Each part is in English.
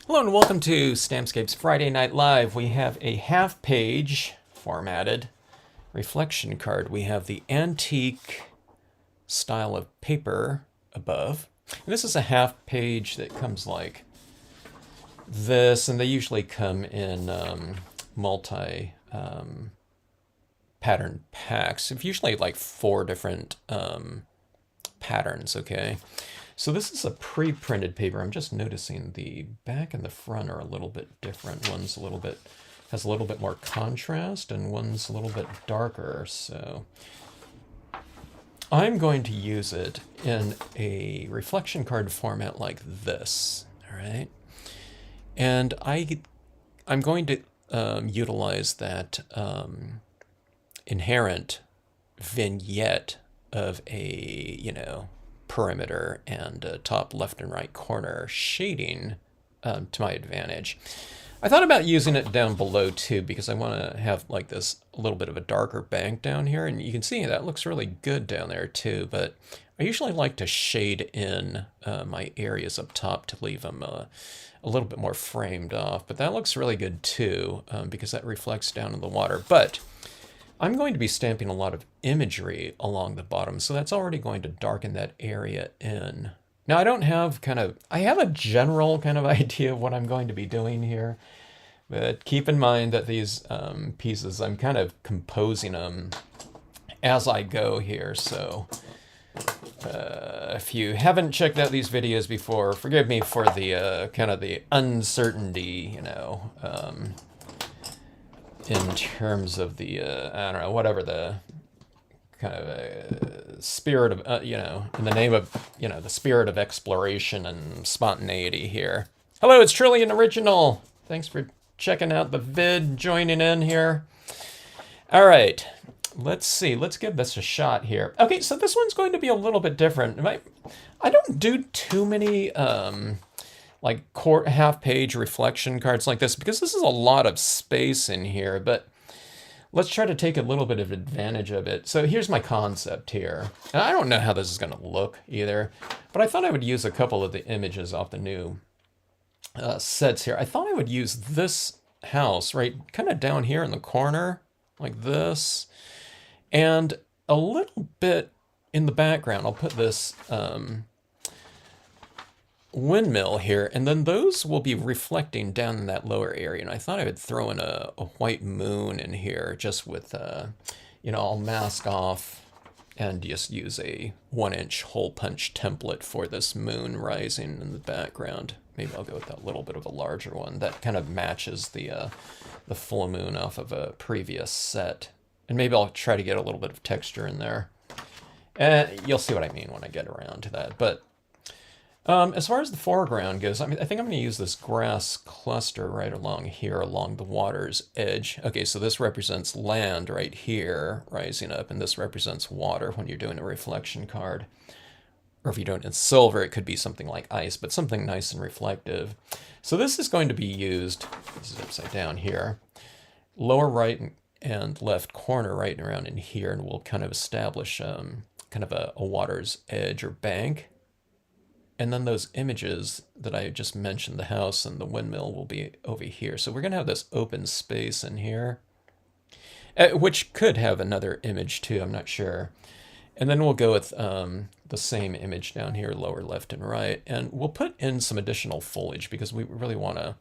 Hello and welcome to Stampscapes Friday Night Live. We have a half-page formatted reflection card. We have the antique style of paper above. And this is a half-page that comes like this, and they usually come in multi pattern packs. It's usually like 4 different patterns, okay? So this is a pre-printed paper. I'm just noticing the back and the front are a little bit different. One's has a little bit more contrast and one's a little bit darker. So I'm going to use it in a reflection card format like this, all right? And I'm going to utilize that inherent vignette of a, perimeter and top left and right corner shading to my advantage. I thought about using it down below too because I want to have like this a little bit of a darker bank down here, and you can see that looks really good down there too, but I usually like to shade in my areas up top to leave them a little bit more framed off, but that looks really good too because that reflects down in the water. But I'm going to be stamping a lot of imagery along the bottom, so that's already going to darken that area in. Now I don't have I have a general kind of idea of what I'm going to be doing here, but keep in mind that these pieces, I'm kind of composing them as I go here, so if you haven't checked out these videos before, forgive me for the kind of the uncertainty, in terms of the, I don't know, whatever the kind of spirit of, in the name of, the spirit of exploration and spontaneity here. Hello, it's truly an original. Thanks for checking out the vid, joining in here. All right, let's see. Let's give this a shot here. Okay, so this one's going to be a little bit different. I don't do too many like half-page reflection cards like this because this is a lot of space in here, but let's try to take a little bit of advantage of it. So here's my concept here. And I don't know how this is going to look either, but I thought I would use a couple of the images off the new sets here. I thought I would use this house right kind of down here in the corner like this, and a little bit in the background I'll put this windmill here, and then those will be reflecting down in that lower area. And I thought I would throw in a white moon in here just with, I'll mask off and just use a 1-inch hole punch template for this moon rising in the background. Maybe I'll go with that little bit of a larger one that kind of matches the full moon off of a previous set. And maybe I'll try to get a little bit of texture in there. And you'll see what I mean when I get around to that. But as far as the foreground goes, I think I'm going to use this grass cluster right along here, along the water's edge. Okay, so this represents land right here, rising up, and this represents water when you're doing a reflection card. Or if you do it in silver, it could be something like ice, but something nice and reflective. So this is going to be used, this is upside down here, lower right and left corner right around in here, and we'll kind of establish kind of a water's edge or bank. And then those images that I just mentioned, the house and the windmill, will be over here. So we're going to have this open space in here, which could have another image too, I'm not sure. And then we'll go with the same image down here, lower left and right. And we'll put in some additional foliage because we really want to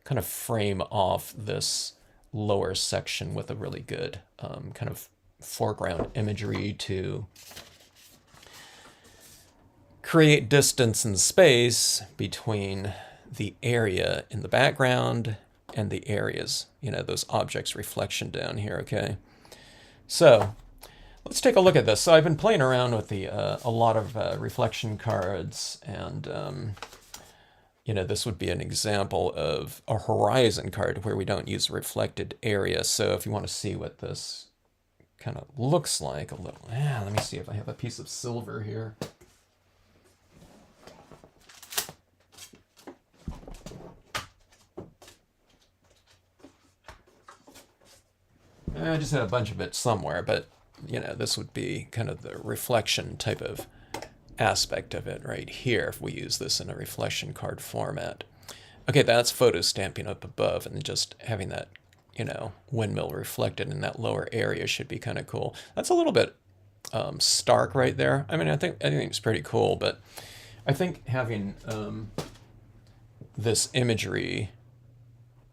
kind of frame off this lower section with a really good kind of foreground imagery to create distance and space between the area in the background and the areas, those objects' reflection down here, okay? So let's take a look at this. So I've been playing around with a lot of reflection cards, and this would be an example of a horizon card where we don't use a reflected area. So if you want to see what this kind of looks like a little, let me see if I have a piece of silver here. I just had a bunch of it somewhere, but this would be kind of the reflection type of aspect of it right here if we use this in a reflection card format. Okay, that's photo stamping up above, and just having that, windmill reflected in that lower area should be kind of cool. That's a little bit stark right there. I mean, I think it's pretty cool, but I think having this imagery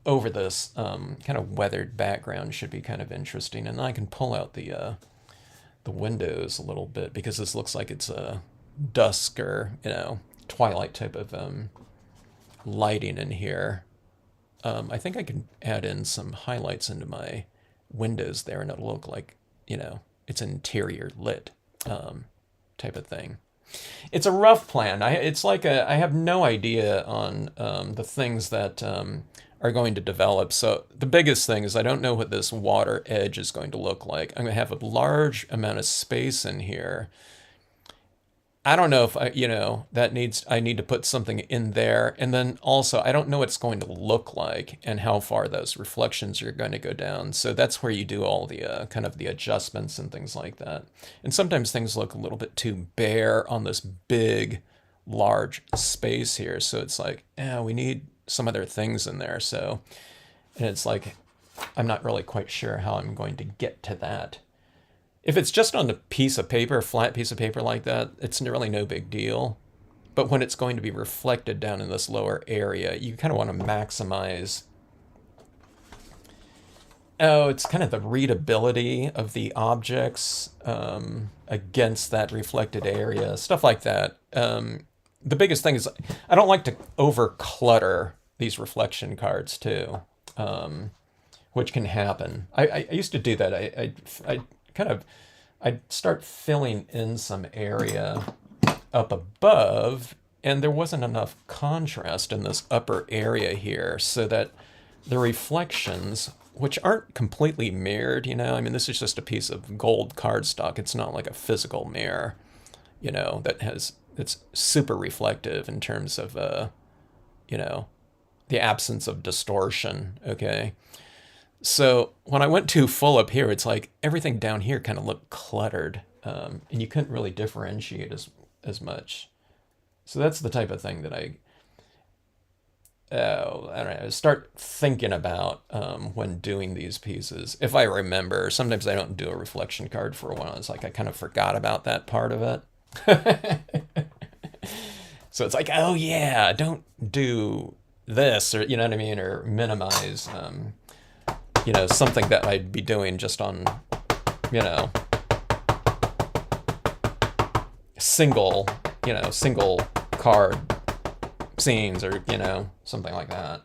over this kind of weathered background should be kind of interesting. And I can pull out the windows a little bit because this looks like it's a dusk or twilight type of lighting in here. I think I can add in some highlights into my windows there, and it'll look like it's interior lit type of thing. It's a rough plan. It's like I have no idea on the things that are going to develop. So the biggest thing is I don't know what this water edge is going to look like. I'm going to have a large amount of space in here. I don't know if I need to put something in there. And then also, I don't know what it's going to look like and how far those reflections are going to go down. So that's where you do all the kind of the adjustments and things like that. And sometimes things look a little bit too bare on this big, large space here. So it's like, yeah, we need some other things in there. So, and it's like, I'm not really quite sure how I'm going to get to that. If it's just on a piece of paper, a flat piece of paper like that, it's really no big deal. But when it's going to be reflected down in this lower area, you kind of want to maximize. Oh, it's kind of the readability of the objects against that reflected area, stuff like that. The biggest thing is I don't like to over clutter these reflection cards too, which can happen. I used to do that. I'd start filling in some area up above, and there wasn't enough contrast in this upper area here, so that the reflections, which aren't completely mirrored, I mean, this is just a piece of gold cardstock. It's not like a physical mirror, that's super reflective in terms of, the absence of distortion, okay? So when I went too full up here, it's like everything down here kind of looked cluttered, and you couldn't really differentiate as much. So that's the type of thing that I don't know, start thinking about when doing these pieces. If I remember, sometimes I don't do a reflection card for a while. It's like I kind of forgot about that part of it. So it's like, oh yeah, don't do this, or you know what I mean, or minimize something that I'd be doing just on, single card scenes, or, something like that.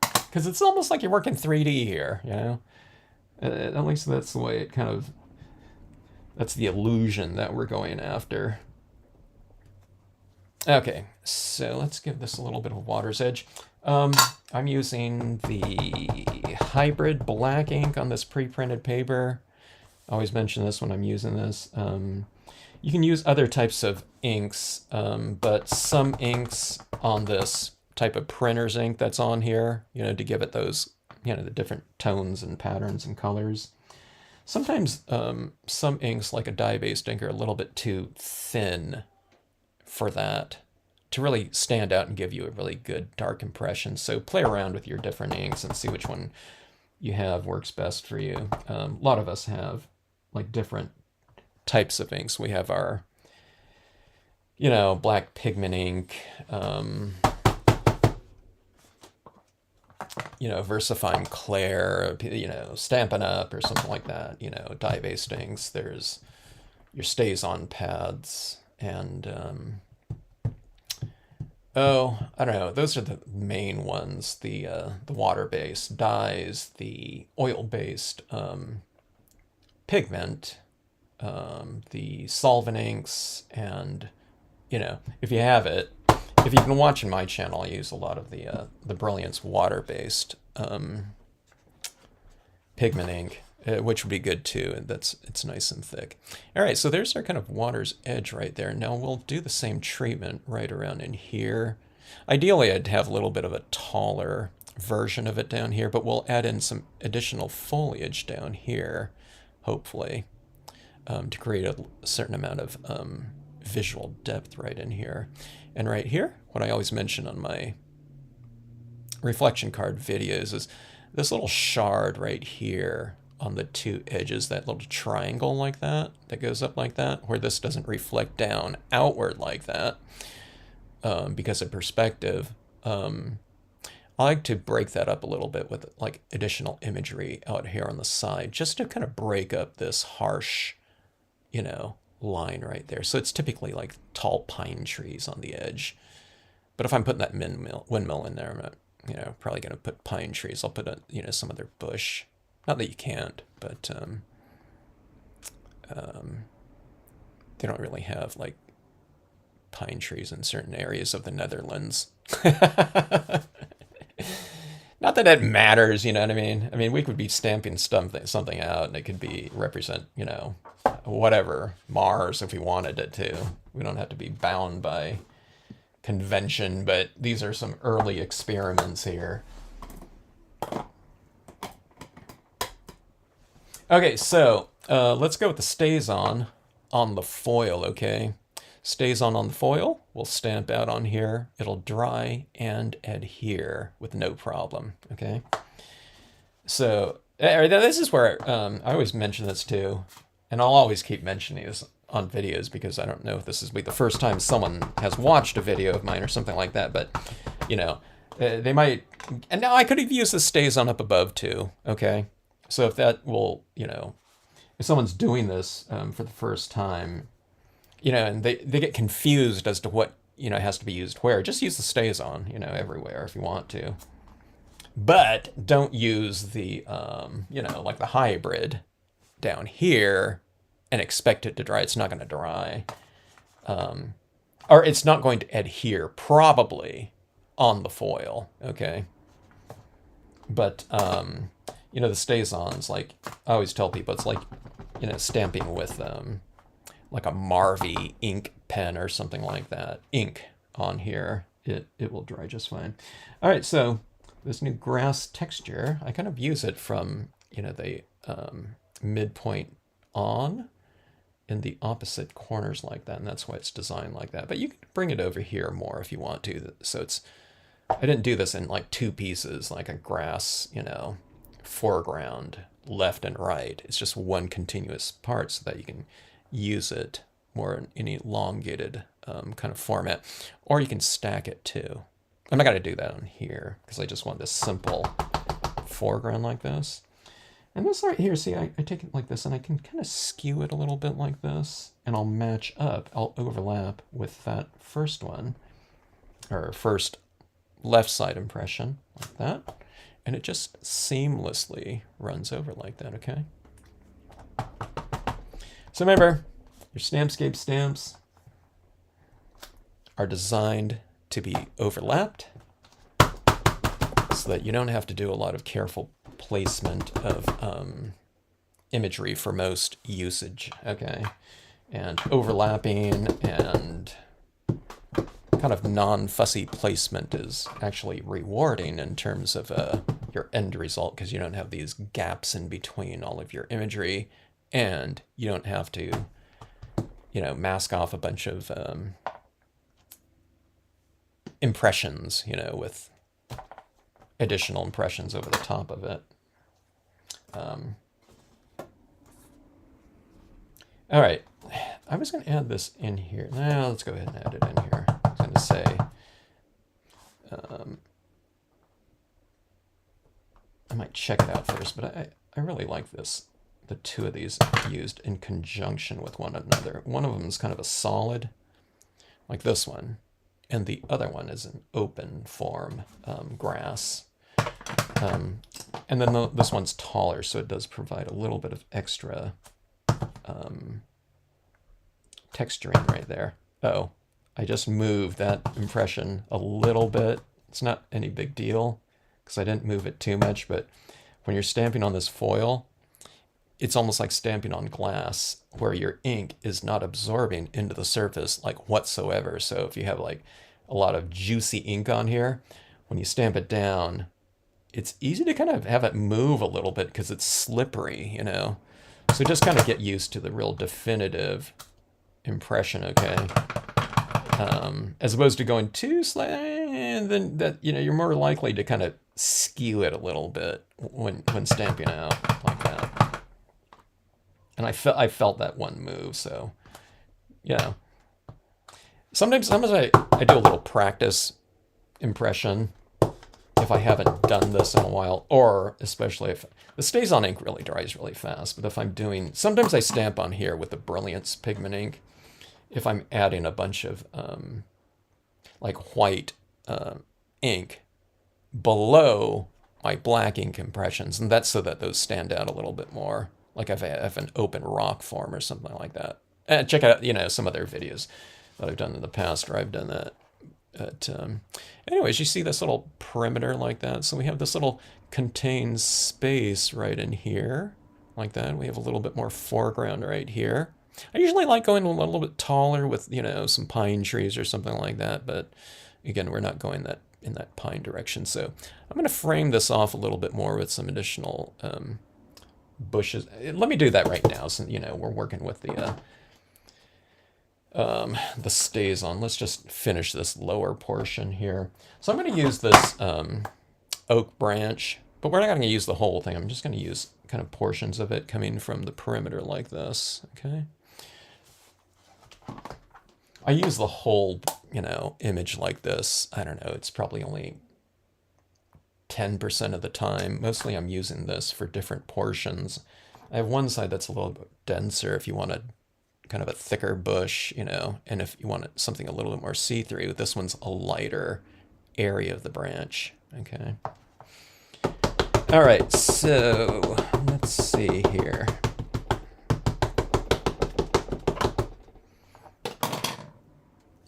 Because it's almost like you're working 3D here, At least that's the way that's the illusion that we're going after. Okay, so let's give this a little bit of water's edge. I'm using the hybrid black ink on this pre-printed paper. I always mention this when I'm using this. You can use other types of inks, but some inks on this type of printer's ink that's on here, to give it those, the different tones and patterns and colors. Sometimes some inks, like a dye-based ink, are a little bit too thin for that to really stand out and give you a really good dark impression. So play around with your different inks and see which one you have works best for you. A lot of us have like different types of inks. We have our, black pigment ink, VersaFine Clair, Stampin' Up! Or something like that, dye-based inks. There's your Stays-On pads, and I don't know. Those are the main ones. The water-based dyes, the oil-based pigment, the solvent inks, and if you have it, if you've been watching my channel, I use a lot of the Brilliance water-based pigment ink, which would be good too. And it's nice and thick. All right, so there's our kind of water's edge right there. Now we'll do the same treatment right around in here. Ideally, I'd have a little bit of a taller version of it down here, but we'll add in some additional foliage down here, hopefully, to create a certain amount of visual depth right in here. And right here, what I always mention on my reflection card videos is this little shard right here on the two edges, that little triangle like that, that goes up like that, where this doesn't reflect down outward like that because of perspective. I like to break that up a little bit with like additional imagery out here on the side, just to kind of break up this harsh, you know, line right there. So it's typically like tall pine trees on the edge. But if I'm putting that windmill in there, I'm not, you know, probably going to put pine trees. I'll put, you know, some other bush. Not that you can't, but they don't really have like pine trees in certain areas of the Netherlands. Not that it matters, you know what I mean? I mean, we could be stamping something out, and it could be represent, you know, whatever, Mars if we wanted it to. We don't have to be bound by convention, but these are some early experiments here. Okay, so let's go with the stays on the foil, okay? Stays on the foil, we'll stamp out on here. It'll dry and adhere with no problem, okay? So this is where I always mention this too, and I'll always keep mentioning this on videos because I don't know if this is the first time someone has watched a video of mine or something like that, but, you know, they might, and now I could have used the stays on up above too, okay? So if that will, you know, if someone's doing this for the first time, you know, and they get confused as to what, you know, has to be used where, just use the stays on, you know, everywhere if you want to. But don't use the, you know, like the hybrid down here and expect it to dry. It's not going to dry. Or it's not going to adhere, probably, on the foil, okay? But, you know, the stays-ons, like, I always tell people, it's like, you know, stamping with, like a Marvy ink pen or something like that. Ink on here, it will dry just fine. All right, so this new grass texture, I kind of use it from, you know, the midpoint on in the opposite corners like that, and that's why it's designed like that. But you can bring it over here more if you want to. So it's, I didn't do this in like two pieces, like a grass, you know, foreground, left and right. It's just one continuous part so that you can use it more in any elongated kind of format, or you can stack it too. I'm not going to do that on here because I just want this simple foreground like this. And this right here, see, I take it like this and I can kind of skew it a little bit like this, and I'll match up, I'll overlap with that first one, or first left side impression like that. And it just seamlessly runs over like that, okay? So remember, your Stampscape stamps are designed to be overlapped so that you don't have to do a lot of careful placement of imagery for most usage, okay? And overlapping and kind of non-fussy placement is actually rewarding in terms of your end result, because you don't have these gaps in between all of your imagery, and you don't have to, you know, mask off a bunch of impressions, you know, with additional impressions over the top of it. All right, I was going to add this in here. Now let's go ahead and add it in here. I was going to say, I might check it out first, but I really like this. The two of these used in conjunction with one another. One of them is kind of a solid, like this one, and the other one is an open form grass. And then this one's taller, so it does provide a little bit of extra texturing right there. Oh, I just moved that impression a little bit. It's not any big deal because I didn't move it too much, but when you're stamping on this foil, it's almost like stamping on glass where your ink is not absorbing into the surface like whatsoever. So if you have like a lot of juicy ink on here, when you stamp it down, it's easy to kind of have it move a little bit because it's slippery, you know? So just kind of get used to the real definitive impression, okay? As opposed to going too slightly, and then that, you're more likely to kind of skew it a little bit when stamping out like that. And I felt that one move, so sometimes I do a little practice impression if I haven't done this in a while, or especially if the Stays On ink really dries really fast. But if I'm doing, sometimes I stamp on here with the Brilliance pigment ink if I'm adding a bunch of like white ink below my black ink impressions, and that's so that those stand out a little bit more, like if I have an open rock form or something like that. And check out some other videos that I've done in the past where I've done that. But anyways, you see this little perimeter like that. So we have this little contained space right in here like that. We have a little bit more foreground right here. I usually like going a little bit taller with, some pine trees or something like that. But again, we're not going in that pine direction. So I'm going to frame this off a little bit more with some additional bushes. Let me do that right now. So, we're working with the Stays On. Let's just finish this lower portion here. So I'm going to use this oak branch, but we're not going to use the whole thing. I'm just going to use kind of portions of it coming from the perimeter like this. Okay. I use the whole, image like this. I don't know. It's probably only 10% of the time. Mostly I'm using this for different portions. I have one side that's a little bit denser if you want to kind of a thicker bush, and if you want something a little bit more see-through, this one's a lighter area of the branch. Okay. All right, so let's see here.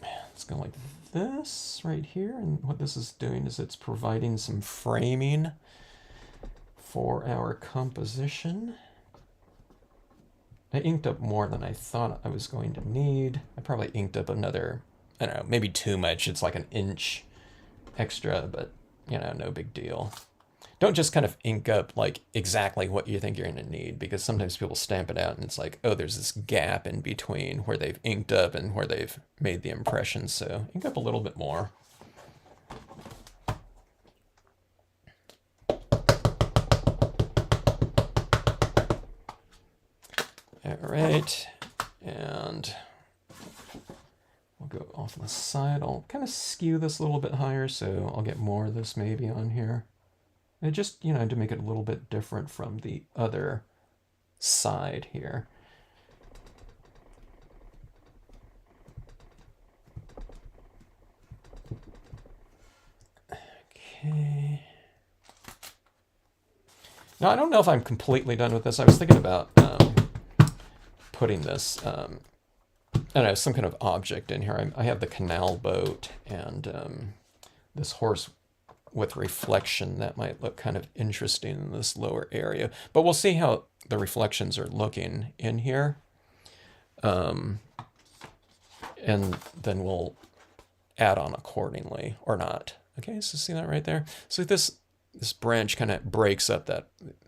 Let's go like this right here, and what this is doing is it's providing some framing for our composition. I inked up more than I thought I was going to need. I probably inked up another, I don't know, maybe too much. It's like an inch extra, but, no big deal. Don't just kind of ink up like exactly what you think you're going to need, because sometimes people stamp it out and it's like, oh, there's this gap in between where they've inked up and where they've made the impression. So ink up a little bit more. All right, and we'll go off on the side. I'll kind of skew this a little bit higher, so I'll get more of this maybe on here. And just, to make it a little bit different from the other side here. Okay. Now, I don't know if I'm completely done with this. I was thinking about putting this, I don't know, some kind of object in here. I have the canal boat and this horse with reflection that might look kind of interesting in this lower area. But we'll see how the reflections are looking in here. And then we'll add on accordingly or not. Okay, so see that right there? So this branch kind of breaks up that,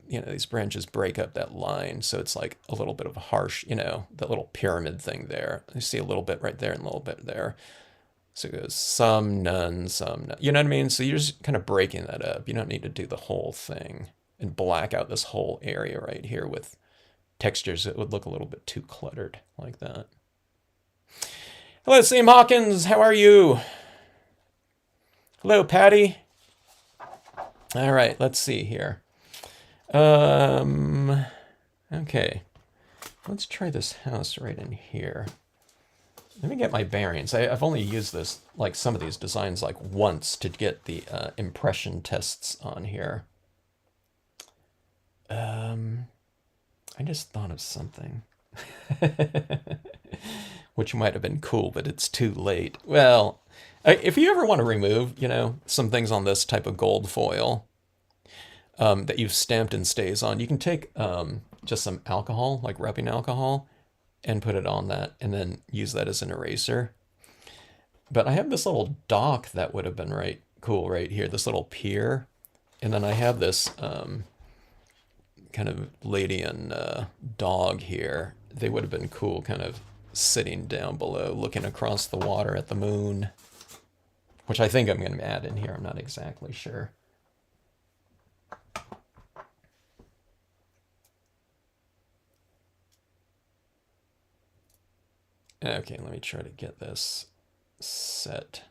these branches break up that line. So it's like a little bit of a harsh, that little pyramid thing there. You see a little bit right there and a little bit there. So it goes some, none, some, none. You know what I mean? So you're just kind of breaking that up. You don't need to do the whole thing and black out this whole area right here with textures. It would look a little bit too cluttered like that. Hello, Sam Hawkins. How are you? Hello, Patty. All right, let's see here. Okay. Let's try this house right in here. Let me get my bearings. I've only used this, like some of these designs, like once to get the impression tests on here. I just thought of something. Which might have been cool, but it's too late. Well, if you ever want to remove, some things on this type of gold foil that you've stamped and Stays On, you can take just some alcohol, like rubbing alcohol, and put it on that, and then use that as an eraser. But I have this little dock that would have been cool right here, this little pier. And then I have this kind of lady and dog here. They would have been cool kind of sitting down below, looking across the water at the moon. which I think I'm going to add in here. I'm not exactly sure. Okay, let me try to get this set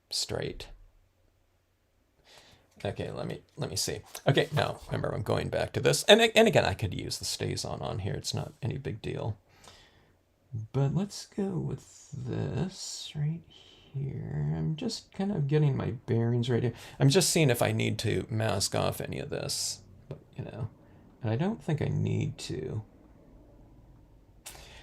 straight. Okay, let me see. Okay, now remember I'm going back to this, and again I could use the stays on here. It's not any big deal. But let's go with this right here. I'm just kind of getting my bearings right here. I'm just seeing if I need to mask off any of this, but, you know, and I don't think I need to.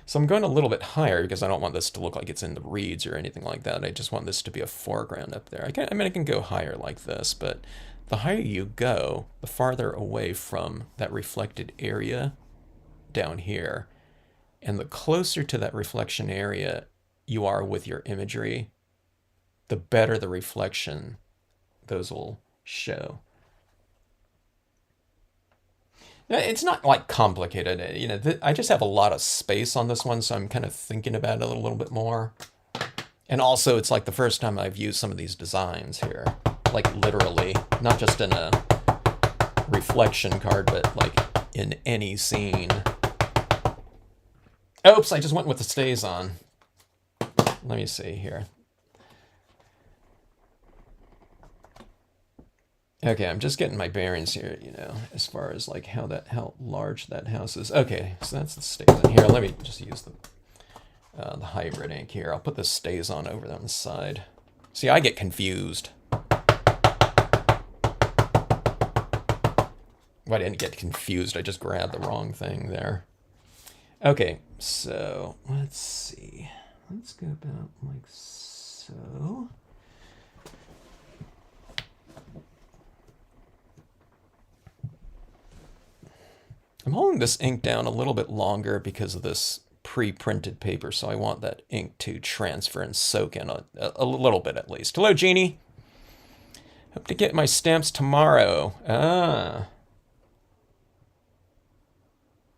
So I'm going a little bit higher because I don't want this to look like it's in the reeds or anything like that. I just want this to be a foreground up there. I mean, I can go higher like this, but the higher you go, the farther away from that reflected area down here. And the closer to that reflection area you are with your imagery, the better the reflection those will show. It's not like complicated, you know. I just have a lot of space on this one, so I'm kind of thinking about it a little bit more. And also, it's like the first time I've used some of these designs here, like literally, not just in a reflection card, but like in any scene. Oops, I just went with the stays on. Let me see here. Okay, I'm just getting my bearings here, you know, as far as like how large that house is. Okay, so that's the stays on here. Let me just use the hybrid ink here. I'll put the stays on over on the side. See, I get confused. Well, I didn't get confused. I just grabbed the wrong thing there. Okay, so let's see. Let's go about like so. I'm holding this ink down a little bit longer because of this pre-printed paper, so I want that ink to transfer and soak in a little bit at least. Hello, Jeannie. Hope to get my stamps tomorrow. Ah.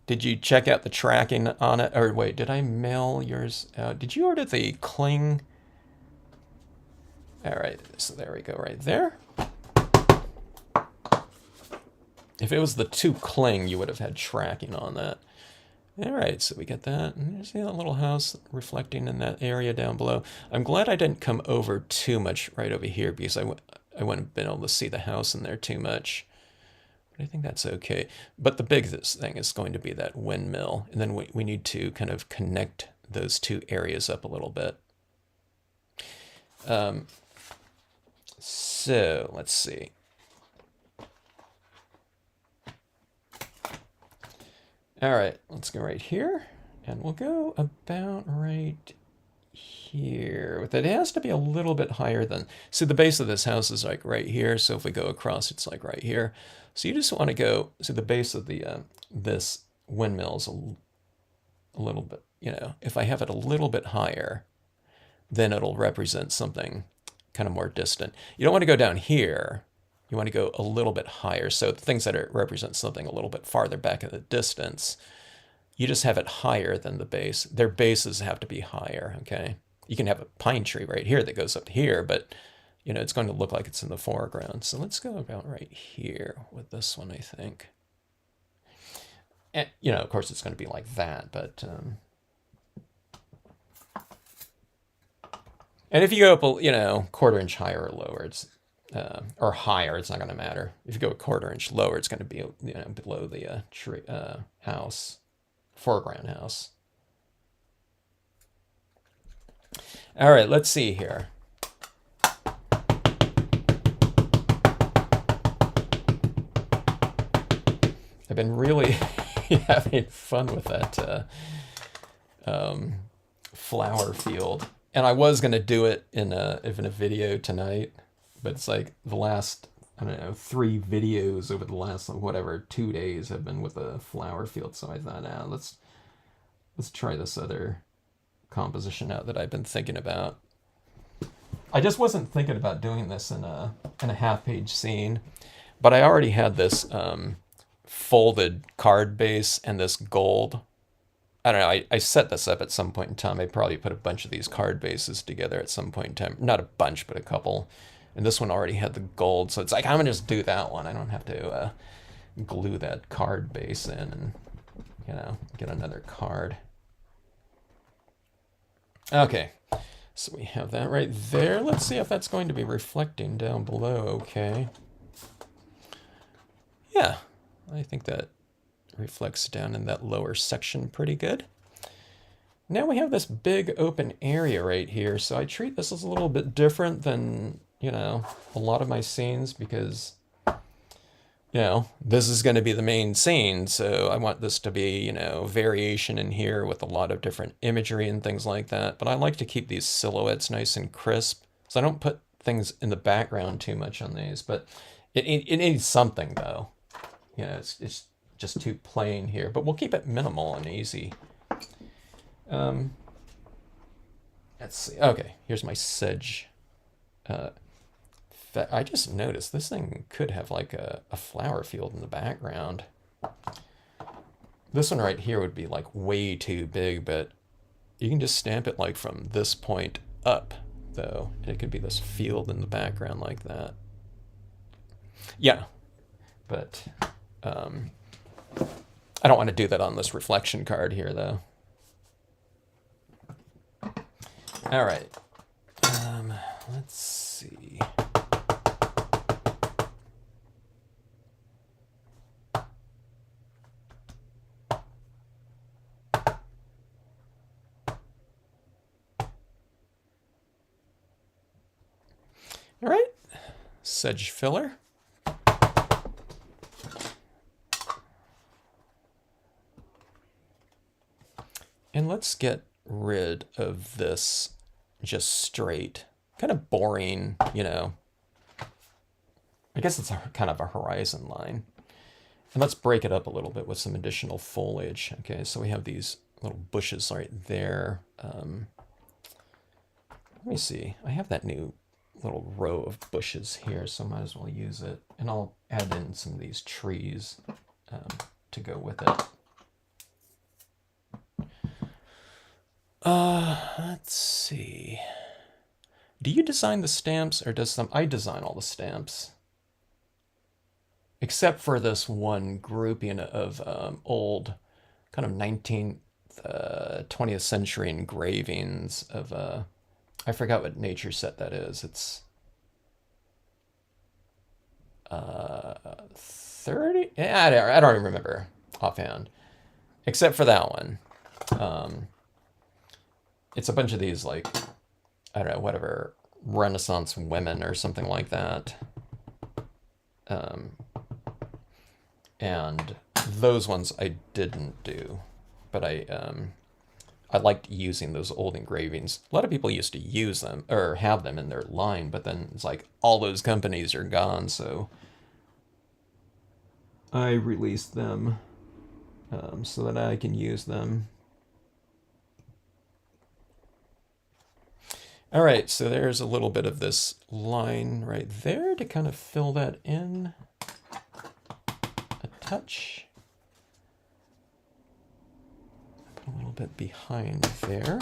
Did you check out the tracking on it? Or wait, did I mail yours out? Did you order the cling? All right, so there we go right there. If it was the 2 cling, you would have had tracking on that. All right, so we get that. And there's that little house reflecting in that area down below. I'm glad I didn't come over too much right over here because I wouldn't have been able to see the house in there too much. But I think that's okay. But the biggest thing is going to be that windmill. And then we need to kind of connect those 2 areas up a little bit. So let's see. All right, let's go right here, and we'll go about right here. It has to be a little bit higher than, see the base of this house is like right here, so if we go across, it's like right here. So you just want to go, see the base of the this windmill is a little bit, you know, if I have it a little bit higher, then it'll represent something kind of more distant. You don't want to go down here. You want to go a little bit higher. So the things that represent something a little bit farther back in the distance, you just have it higher than the base. Their bases have to be higher, okay? You can have a pine tree right here that goes up here, but you know, it's going to look like it's in the foreground. So let's go about right here with this one, I think. And, you know, of course it's going to be like that, but... and if you go up, you know, 1/4 inch higher or lower, it's... or higher, it's not going to matter. If you go a 1/4 inch lower, it's going to be, you know, below the tree, house, foreground house. All right, let's see here. I've been really having fun with that flower field, and I was going to do it in a video tonight. But it's like the last, I don't know, 3 videos over the last, whatever, 2 days have been with a flower field. So I thought, let's try this other composition out that I've been thinking about. I just wasn't thinking about doing this in a half-page scene, but I already had this folded card base and this gold I don't know. I set this up at some point in time. I probably put a bunch of these card bases together at some point in time. Not a bunch, but a couple. And this one already had the gold, so it's like I'm gonna just do that one. I don't have to glue that card base in and get another card. Okay, so we have that right there. Let's see if that's going to be reflecting down below. Okay. Yeah, I think that reflects down in that lower section pretty good. Now we have this big open area right here, so I treat this as a little bit different than, a lot of my scenes because, this is going to be the main scene, so I want this to be, variation in here with a lot of different imagery and things like that. But I like to keep these silhouettes nice and crisp, so I don't put things in the background too much on these, but it needs something, though. It's just too plain here, but we'll keep it minimal and easy. Let's see. Okay, here's my sedge. I just noticed this thing could have like a flower field in the background. This one right here would be like way too big, but you can just stamp it like from this point up, though. And it could be this field in the background like that. Yeah, but I don't want to do that on this reflection card here, though. All right. Let's see. All right. Sedge filler. And let's get rid of this just straight, kind of boring, I guess it's kind of a horizon line. And let's break it up a little bit with some additional foliage. Okay, so we have these little bushes right there. Let me see. I have that new little row of bushes here, so I might as well use it. And I'll add in some of these trees to go with it. Let's see. Do you design the stamps, or does I design all the stamps? Except for this one grouping of old kind of 19th, 20th century engravings of, I forgot what nature set that is. It's 30? Yeah, I don't even remember offhand. Except for that one. It's a bunch of these, like, I don't know, whatever, Renaissance women or something like that. And those ones I didn't do, but I liked using those old engravings. A lot of people used to use them or have them in their line, but then it's like all those companies are gone, so I released them so that I can use them. All right, so there's a little bit of this line right there to kind of fill that in a touch. Put a little bit behind there.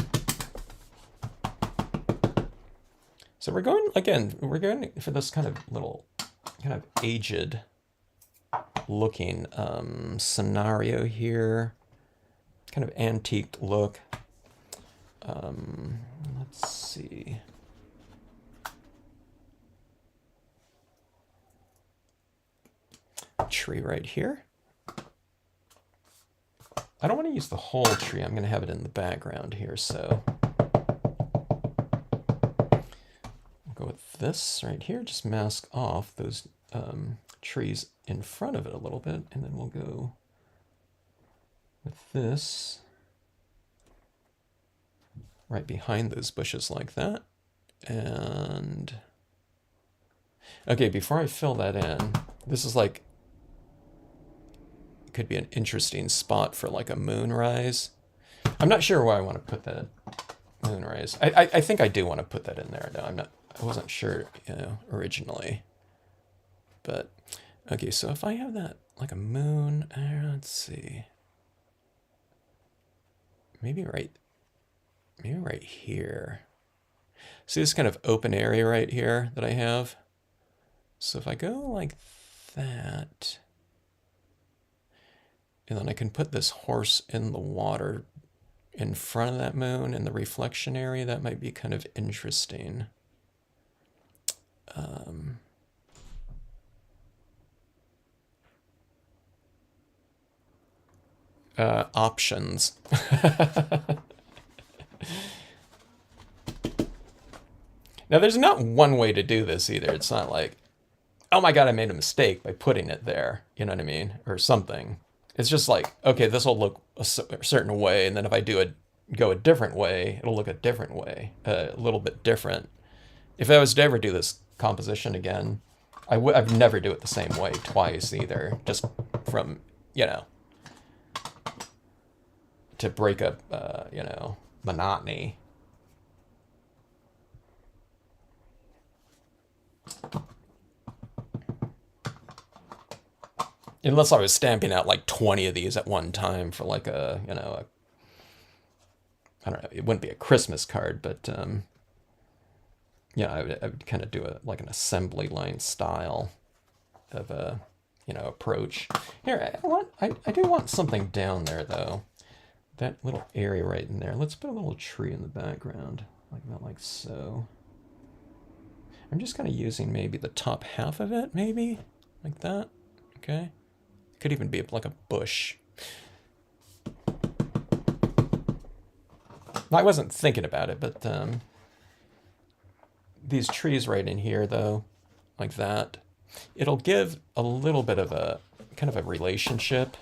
So we're going for this kind of little, kind of aged looking scenario here. Kind of antiqued look. Let's see. Tree right here. I don't want to use the whole tree. I'm going to have it in the background here, so we'll go with this right here. Just mask off those trees in front of it a little bit, and then we'll go with this right behind those bushes like that. And okay, before I fill that in, this is like, it could be an interesting spot for like a moonrise. I'm not sure why I want to put that moonrise. I think I do want to put that in there. No, I wasn't sure, originally. But okay, so if I have that like a moon, let's see. maybe right here. See this kind of open area right here that I have? So if I go like that, and then I can put this horse in the water in front of that moon in the reflection area, that might be kind of interesting. Options. Now, there's not one way to do this either. It's not like, oh my God, I made a mistake by putting it there. You know what I mean? Or something. It's just like, okay, this will look a certain way. And then if I go a different way, it'll look a different way, a little bit different. If I was to ever do this composition again, I'd never do it the same way twice either. Just from, to break up, monotony. Unless I was stamping out like 20 of these at one time for like I don't know, it wouldn't be a Christmas card, but I would kind of do like an assembly line style of a, approach. Here, I do want something down there though. That little area right in there. Let's put a little tree in the background, like that, like so. I'm just kind of using maybe the top half of it, maybe like that. Okay. Could even be like a bush. I wasn't thinking about it, but these trees right in here, though, like that, it'll give a little bit of a kind of a relationship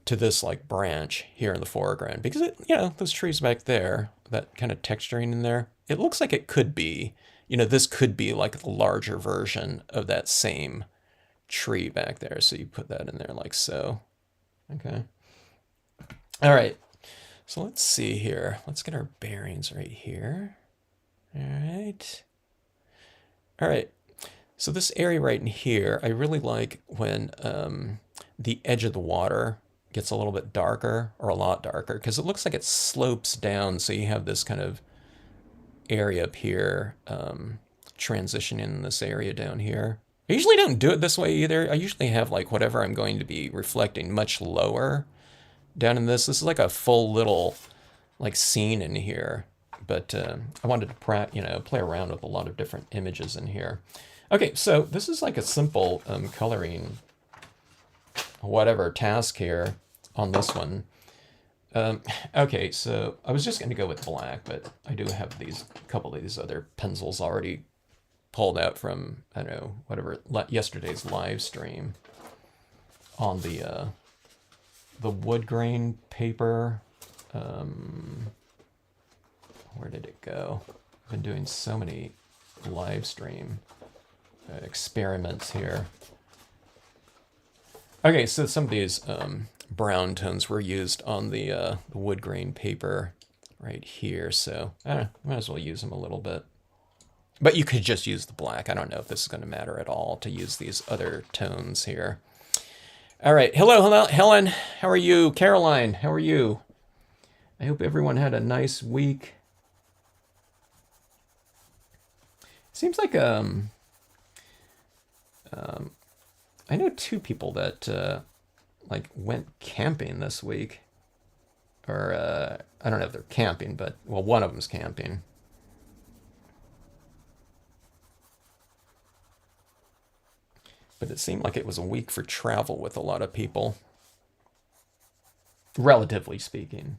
to this like branch here in the foreground, because those trees back there, that kind of texturing in there, it looks like it could be, this could be like the larger version of that same tree back there. So you put that in there like so. Okay. All right. So let's see here. Let's get our bearings right here. All right. All right. So this area right in here, I really like when the edge of the water gets a little bit darker, or a lot darker, because it looks like it slopes down. So you have this kind of area up here, transitioning in this area down here. I usually don't do it this way either. I usually have like whatever I'm going to be reflecting much lower down in this. This is like a full little like scene in here, but I wanted to play around with a lot of different images in here. Okay, so this is like a simple coloring whatever task here on this one. Okay, so I was just going to go with black, but I do have a couple of these other pencils already pulled out from, I don't know, whatever, yesterday's live stream on the wood grain paper. Where did it go? I've been doing so many live stream experiments here. Okay, so some of these brown tones were used on the wood grain paper right here, so I might as well use them a little bit. But you could just use the black. I don't know if this is going to matter at all to use these other tones here. All right, hello, Helen. How are you? Caroline, how are you? I hope everyone had a nice week. Seems like I know two people that like went camping this week, or I don't know if they're camping, but well, one of them's camping. But it seemed like it was a week for travel with a lot of people, relatively speaking.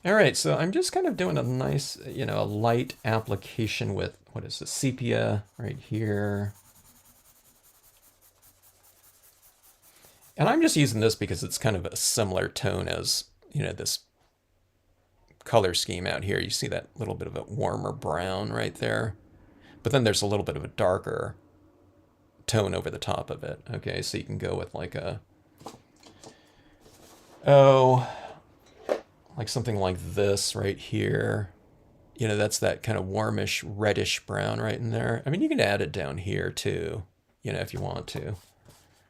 All right, so I'm just kind of doing a nice, a light application with, what is this, sepia right here. And I'm just using this because it's kind of a similar tone as, this color scheme out here. You see that little bit of a warmer brown right there. But then there's a little bit of a darker tone over the top of it. Okay, so you can go with like like something like this right here. That's that kind of warmish reddish brown right in there. I mean, you can add it down here too. if you want to.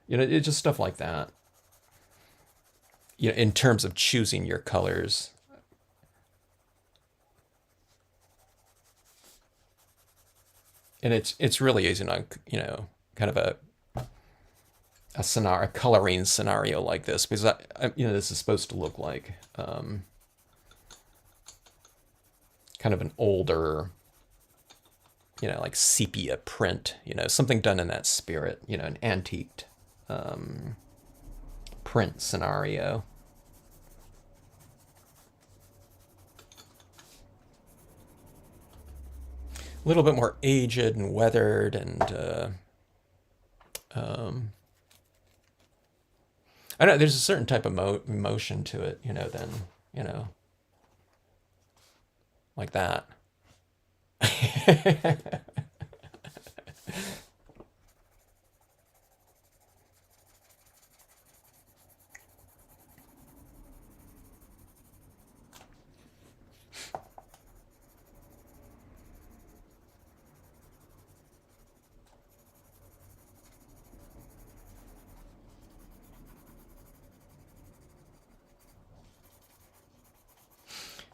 It's just stuff like that. In terms of choosing your colors. And it's really easy on, kind of a scenario, a coloring scenario like this, because this is supposed to look like kind of an older, like sepia print, something done in that spirit, an antiqued print scenario. A little bit more aged and weathered, and I don't know, there's a certain type of emotion to it, than, like that.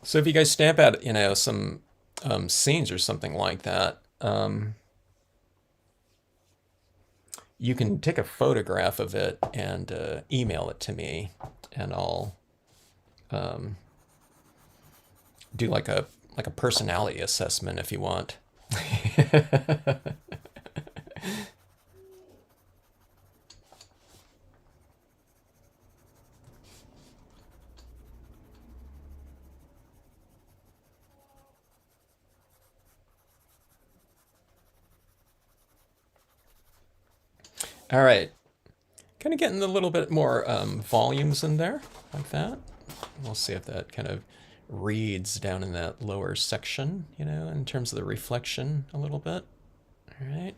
So if you guys stamp out, some scenes or something like that, you can take a photograph of it and email it to me, and I'll do like a personality assessment if you want. All right, kind of getting a little bit more volumes in there, like that. We'll see if that kind of reads down in that lower section, in terms of the reflection a little bit. All right.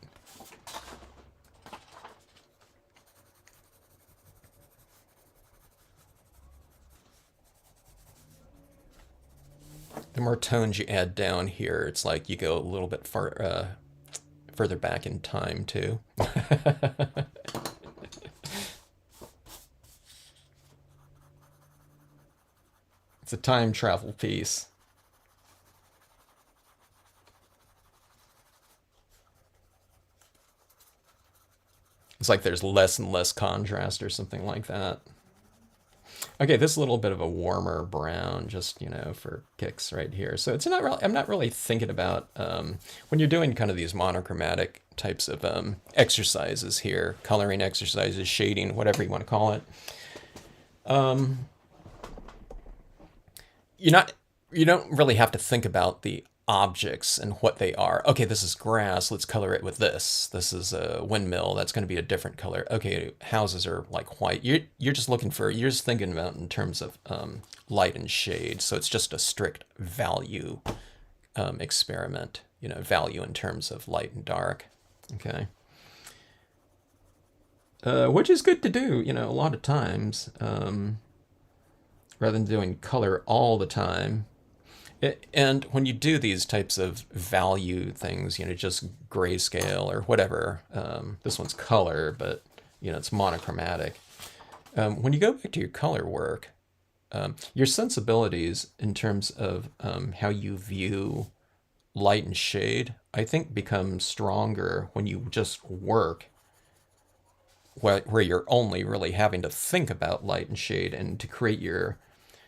The more tones you add down here, it's like you go a little bit further back in time too. It's a time travel piece. It's like there's less and less contrast or something like that. Okay, this is a little bit of a warmer brown, just, for kicks right here. So it's not really, I'm not really thinking about, when you're doing kind of these monochromatic types of exercises here, coloring exercises, shading, whatever you want to call it. You don't really have to think about the objects and what they are. Okay, this is grass, let's color it with this. This is a windmill, that's going to be a different color. Okay, houses are like white. You're just you're just thinking about in terms of light and shade. So it's just a strict value experiment, value in terms of light and dark. Okay. Which is good to do, a lot of times, rather than doing color all the time. And when you do these types of value things, just grayscale or whatever, this one's color, but it's monochromatic. When you go back to your color work, your sensibilities in terms of how you view light and shade, I think become stronger when you just work where you're only really having to think about light and shade, and to create your,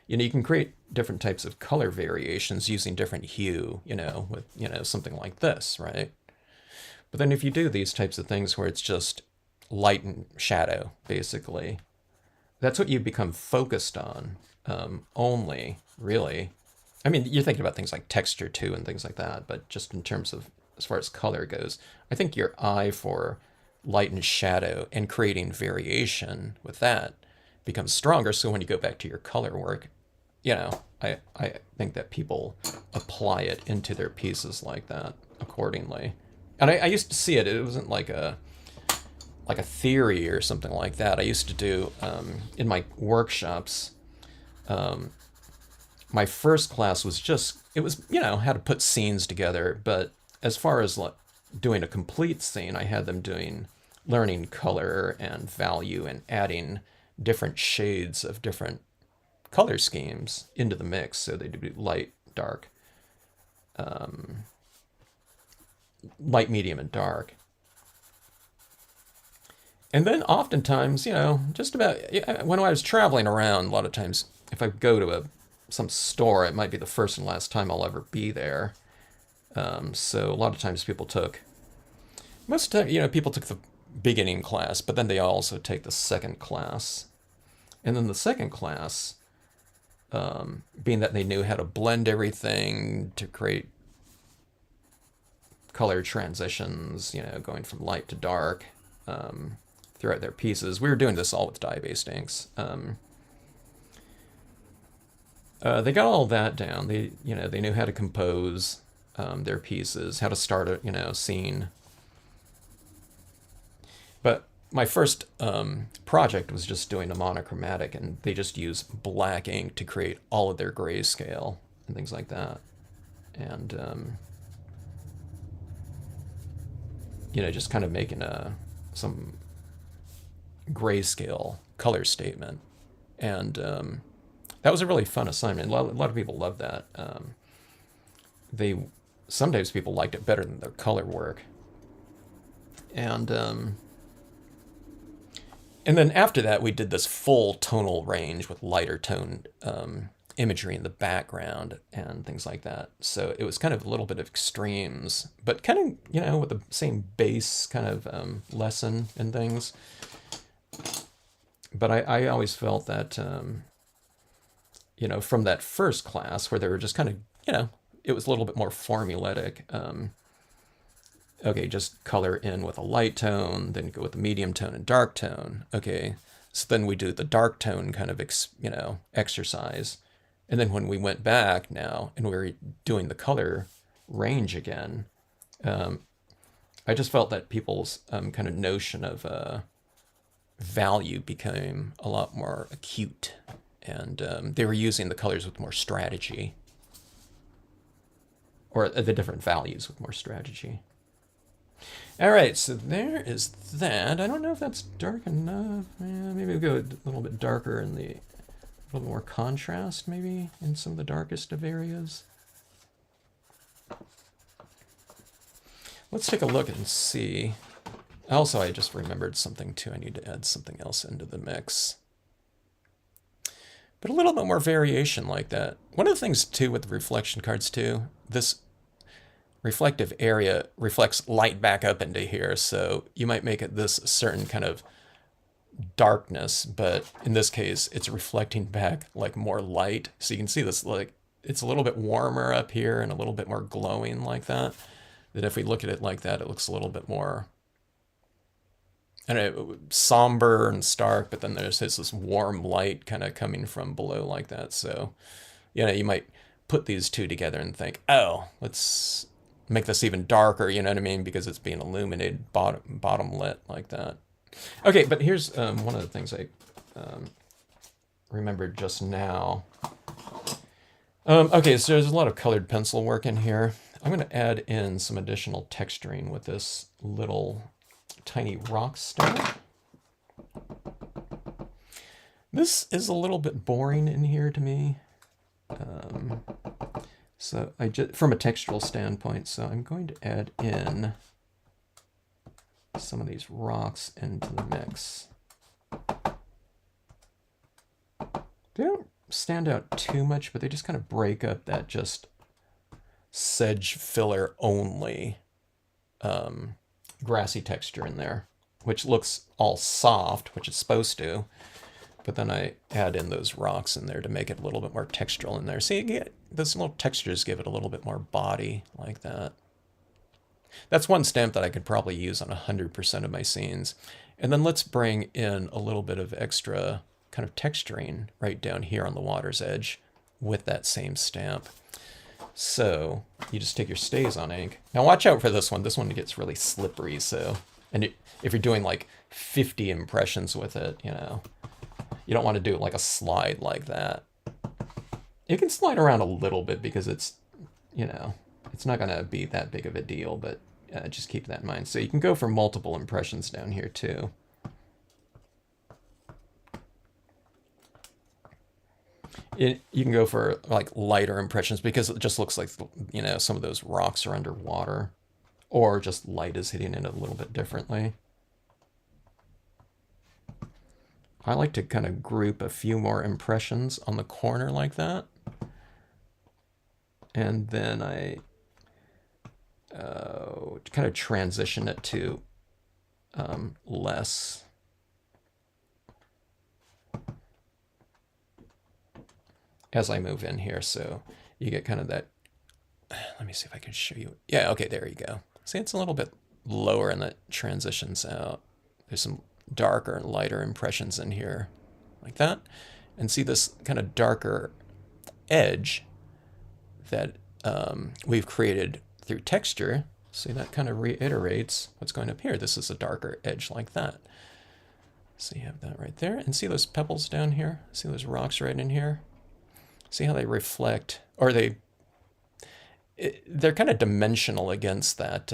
you can create different types of color variations using different hue, with, something like this, right? But then if you do these types of things where it's just light and shadow, basically, that's what you become focused on, only, really. I mean, you're thinking about things like texture too and things like that, but just in terms of, as far as color goes, I think your eye for light and shadow and creating variation with that becomes stronger. So when you go back to your color work, I think that people apply it into their pieces like that accordingly. And I used to see it. It wasn't like a theory or something like that. I used to do in my workshops. My first class was just, it was, how to put scenes together. But as far as doing a complete scene, I had them doing learning color and value and adding different shades of different color schemes into the mix. So they do light, dark, light, medium, and dark. And then oftentimes, just about when I was traveling around, a lot of times, if I go to some store, it might be the first and last time I'll ever be there. So a lot of times most of the time, people took the beginning class, but then they also take the second class. And then the second class, being that they knew how to blend everything to create color transitions, going from light to dark, throughout their pieces. We were doing this all with dye-based inks. They got all that down. They knew how to compose their pieces, how to start a scene. But my first project was just doing a monochromatic, and they just use black ink to create all of their grayscale and things like that. And just kind of making some grayscale color statement. And that was a really fun assignment. A lot of people loved that. Sometimes people liked it better than their color work. And then after that, we did this full tonal range with lighter toned imagery in the background and things like that. So it was kind of a little bit of extremes, but kind of, with the same base kind of lesson and things. But I always felt that, from that first class where they were just kind of, it was a little bit more formulaic. Okay, just color in with a light tone, then go with the medium tone and dark tone. Okay, so then we do the dark tone kind of, exercise. And then when we went back now and we were doing the color range again, I just felt that people's kind of notion of value became a lot more acute. And they were using the colors with more strategy. Or the different values with more strategy. All right, so there is that. I don't know if that's dark enough. Maybe we'll go a little bit darker in a little more contrast, maybe, in some of the darkest of areas. Let's take a look and see. Also, I just remembered something too. I need to add something else into the mix. But a little bit more variation like that. One of the things too with the reflection cards too, this reflective area reflects light back up into here. So you might make it this certain kind of darkness, but in this case, it's reflecting back like more light. So you can see this, like, it's a little bit warmer up here and a little bit more glowing like that. That if we look at it like that, it looks a little bit more, I don't know, somber and stark, but then there's this warm light kind of coming from below like that. So, you might put these two together and think, oh, let's make this even darker, you know what I mean? Because it's being illuminated, bottom lit like that. Okay, but here's one of the things I remembered just now. Okay, so there's a lot of colored pencil work in here. I'm going to add in some additional texturing with this little tiny rock star. This is a little bit boring in here to me. So I just, from a textural standpoint, so I'm going to add in some of these rocks into the mix. They don't stand out too much, but they just kind of break up that just sedge filler only grassy texture in there, which looks all soft, which it's supposed to. But then I add in those rocks in there to make it a little bit more textural in there. See, you get those little textures give it a little bit more body like that. That's one stamp that I could probably use on 100% of my scenes. And then let's bring in a little bit of extra kind of texturing right down here on the water's edge with that same stamp. So you just take your StazOn ink. Now watch out for this one. This one gets really slippery. So, and if you're doing like 50 impressions with it, you don't want to do it like a slide like that. It can slide around a little bit because it's, it's not going to be that big of a deal, but just keep that in mind. So you can go for multiple impressions down here too. You can go for like lighter impressions because it just looks like, you know, some of those rocks are underwater, or just light is hitting it a little bit differently. I like to kind of group a few more impressions on the corner like that. And then I kind of transition it to less. As I move in here, so you get kind of that. Let me see if I can show you. Yeah, okay, there you go. See, it's a little bit lower and that transitions out. There's some darker and lighter impressions in here, like that. And see this kind of darker edge that we've created through texture. See, that kind of reiterates what's going up here. This is a darker edge like that. So you have that right there. And see those pebbles down here? See those rocks right in here? See how they reflect, or they're kind of dimensional against that,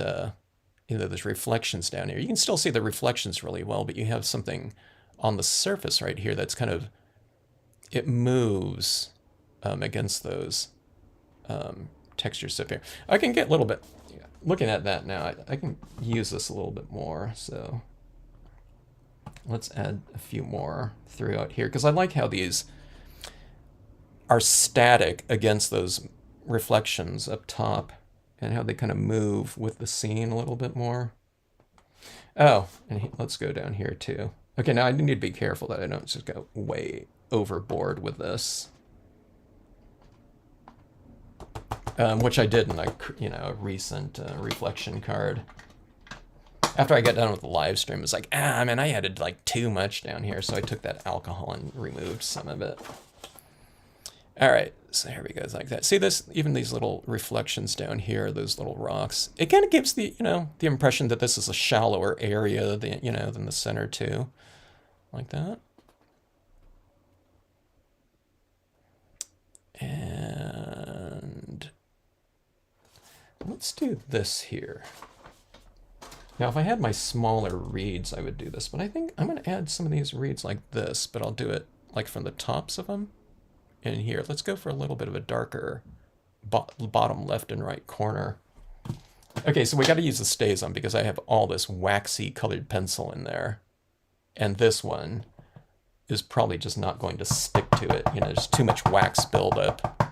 you know, those reflections down here. You can still see the reflections really well, but you have something on the surface right here that's kind of, it moves against those textures up here. I can get a little bit, looking at that now, I can use this a little bit more. So let's add a few more throughout here, because I like how these are static against those reflections up top and how they kind of move with the scene a little bit more. Oh, and let's go down here too. Okay, now I need to be careful that I don't just go way overboard with this. Which I did in a recent reflection card. After I got done with the live stream, it was like, man, I added like too much down here, so I took that alcohol and removed some of it. All right, so here we go, like that. See this, even these little reflections down here, those little rocks. It kind of gives the, you know, the impression that this is a shallower area than, you know, than the center too, like that. And let's do this here. Now, if I had my smaller reeds, I would do this, but I think I'm going to add some of these reeds like this, but I'll do it like from the tops of them. In here, let's go for a little bit of a darker bottom left and right corner. Okay, so we got to use the StazOn because I have all this waxy colored pencil in there. And this one is probably just not going to stick to it. You know, there's too much wax buildup.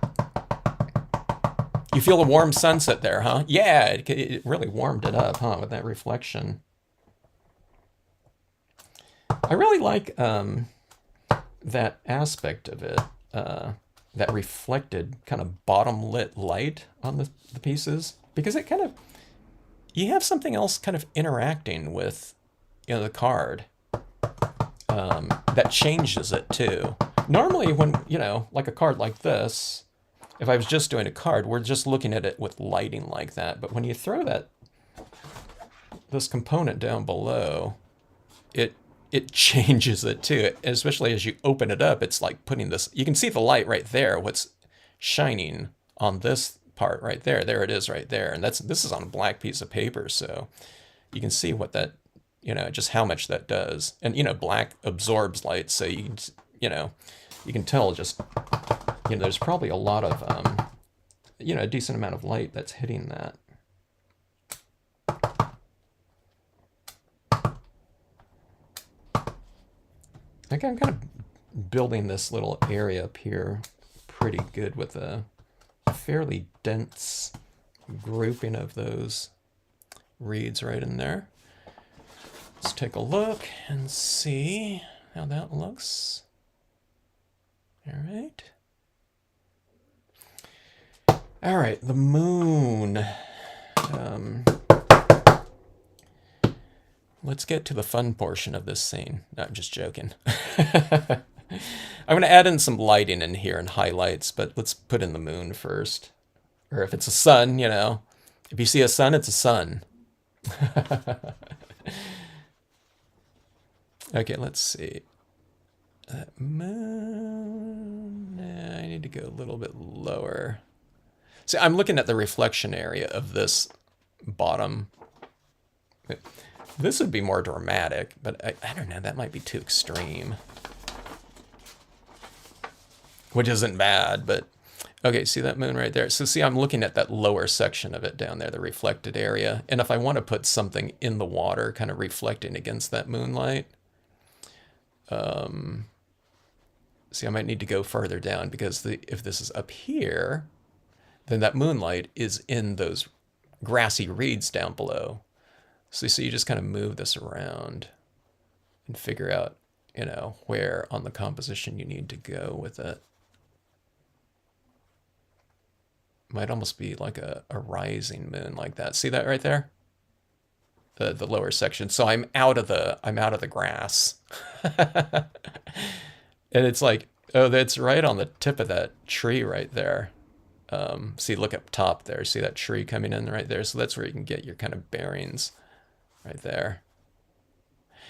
You feel a warm sunset there, huh? Yeah, it really warmed it up, huh, with that reflection. I really like that aspect of it. That reflected kind of bottom lit light on the pieces, because it kind of, you have something else kind of interacting with, you know, the card that changes it too. Normally when, you know, like a card like this, if I was just doing a card, we're just looking at it with lighting like that. But when you throw this component down below, it changes it too, especially as you open it up. It's like putting this, you can see the light right there, what's shining on this part right there. There it is right there. And this is on a black piece of paper. So you can see what that, you know, just how much that does. And, you know, black absorbs light. So you can tell just, you know, there's probably a lot of, you know, a decent amount of light that's hitting that. Okay, I'm kind of building this little area up here pretty good with a fairly dense grouping of those reeds right in there. Let's take a look and see how that looks. All right. All right, the moon. Let's get to the fun portion of this scene. No, I'm just joking. I'm going to add in some lighting in here and highlights, but let's put in the moon first. Or if it's a sun, you know. If you see a sun, it's a sun. Okay, let's see. Moon. I need to go a little bit lower. See, I'm looking at the reflection area of this bottom This would be more dramatic, but I don't know, that might be too extreme. Which isn't bad, but okay, see that moon right there? So see, I'm looking at that lower section of it down there, the reflected area. And if I want to put something in the water, kind of reflecting against that moonlight, see, I might need to go further down because if this is up here, then that moonlight is in those grassy reeds down below. So you just kind of move this around and figure out, where on the composition you need to go with it. Might almost be like a rising moon like that. See that right there? The lower section. So I'm out of the grass. And it's like, oh, that's right on the tip of that tree right there. See, look up top there. See that tree coming in right there? So that's where you can get your kind of bearings right there.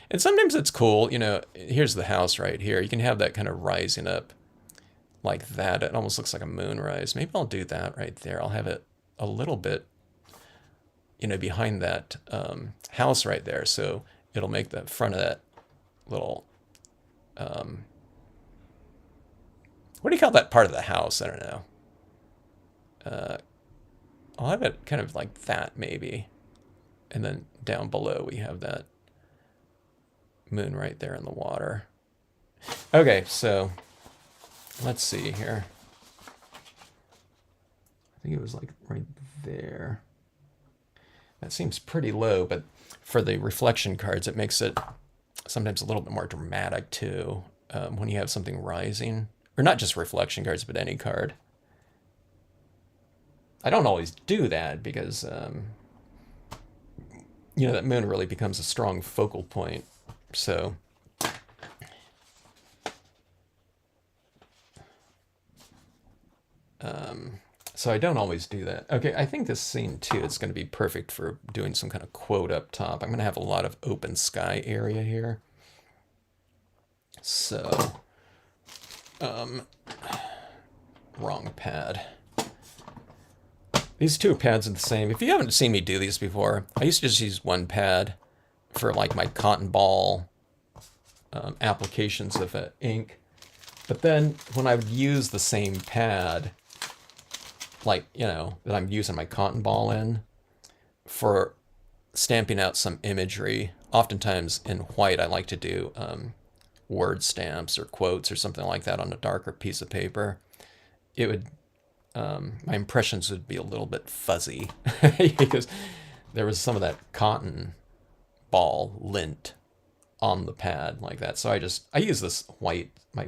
And sometimes it's cool, here's the house right here. You can have that kind of rising up like that. It almost looks like a moonrise. Maybe I'll do that right there. I'll have it a little bit, behind that house right there. So it'll make the front of that little, what do you call that part of the house? I don't know. I'll have it kind of like that maybe. And then down below we have that moon right there in the water. Okay, so let's see here. I think it was like right there. That seems pretty low, but for the reflection cards, it makes it sometimes a little bit more dramatic too, when you have something rising. Or not just reflection cards, but any card. I don't always do that because, that moon really becomes a strong focal point. So so I don't always do that. Okay, I think this scene too is going to be perfect for doing some kind of quote up top. I'm going to have a lot of open sky area here. So, wrong pad. These two pads are the same. If you haven't seen me do these before, I used to just use one pad for like my cotton ball applications of ink. But then when I would use the same pad, like, that I'm using my cotton ball in for stamping out some imagery, oftentimes in white, I like to do word stamps or quotes or something like that on a darker piece of paper. It would, my impressions would be a little bit fuzzy because there was some of that cotton ball lint on the pad like that. So I use this my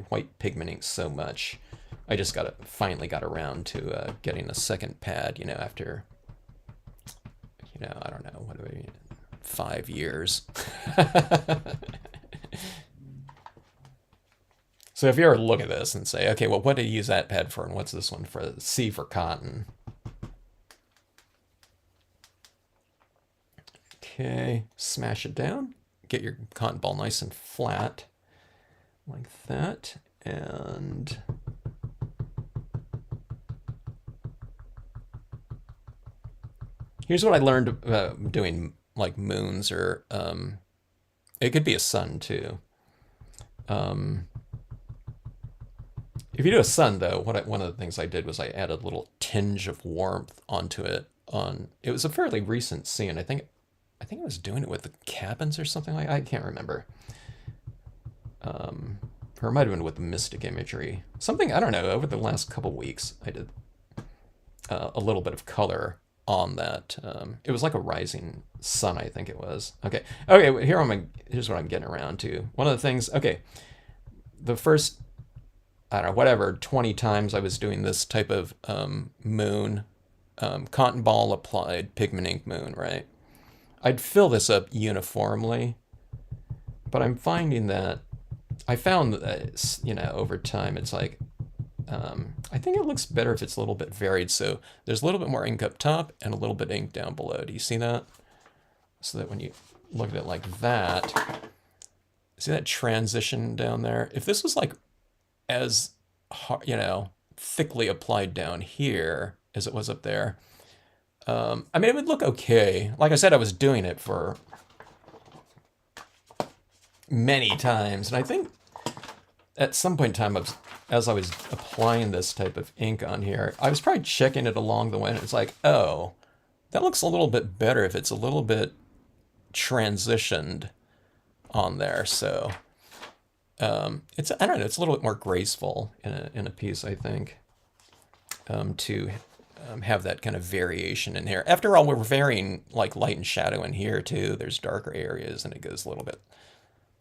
white pigment ink so much. I just finally got around to getting a second pad, after, I don't know, what do I mean, 5 years. So if you ever look at this and say, okay, well, what do you use that pad for, and what's this one for? C for cotton. Okay, smash it down. Get your cotton ball nice and flat, like that. And here's what I learned about doing like moons, or it could be a sun too. If you do a sun, though, one of the things I did was I added a little tinge of warmth onto it. It was a fairly recent scene. I think I was doing it with the cabins or something like that. I can't remember. Or it might have been with the mystic imagery. Something, I don't know, over the last couple weeks, I did a little bit of color on that. It was like a rising sun, I think it was. Okay, here's what I'm getting around to. One of the things, okay, the first, I don't know, whatever, 20 times I was doing this type of moon, cotton ball applied pigment ink moon, right? I'd fill this up uniformly, but I'm finding that, I found that, over time, it's like, I think it looks better if it's a little bit varied. So there's a little bit more ink up top and a little bit ink down below. Do you see that? So that when you look at it like that, see that transition down there? If this was like as, thickly applied down here as it was up there, I mean, it would look okay. Like I said, I was doing it for many times. And I think at some point in time, as I was applying this type of ink on here, I was probably checking it along the way, and it's like, oh, that looks a little bit better if it's a little bit transitioned on there. So it's, I don't know, it's a little bit more graceful in a piece, I think, to have that kind of variation in here. After all, we're varying like light and shadow in here too. There's darker areas and it goes a little bit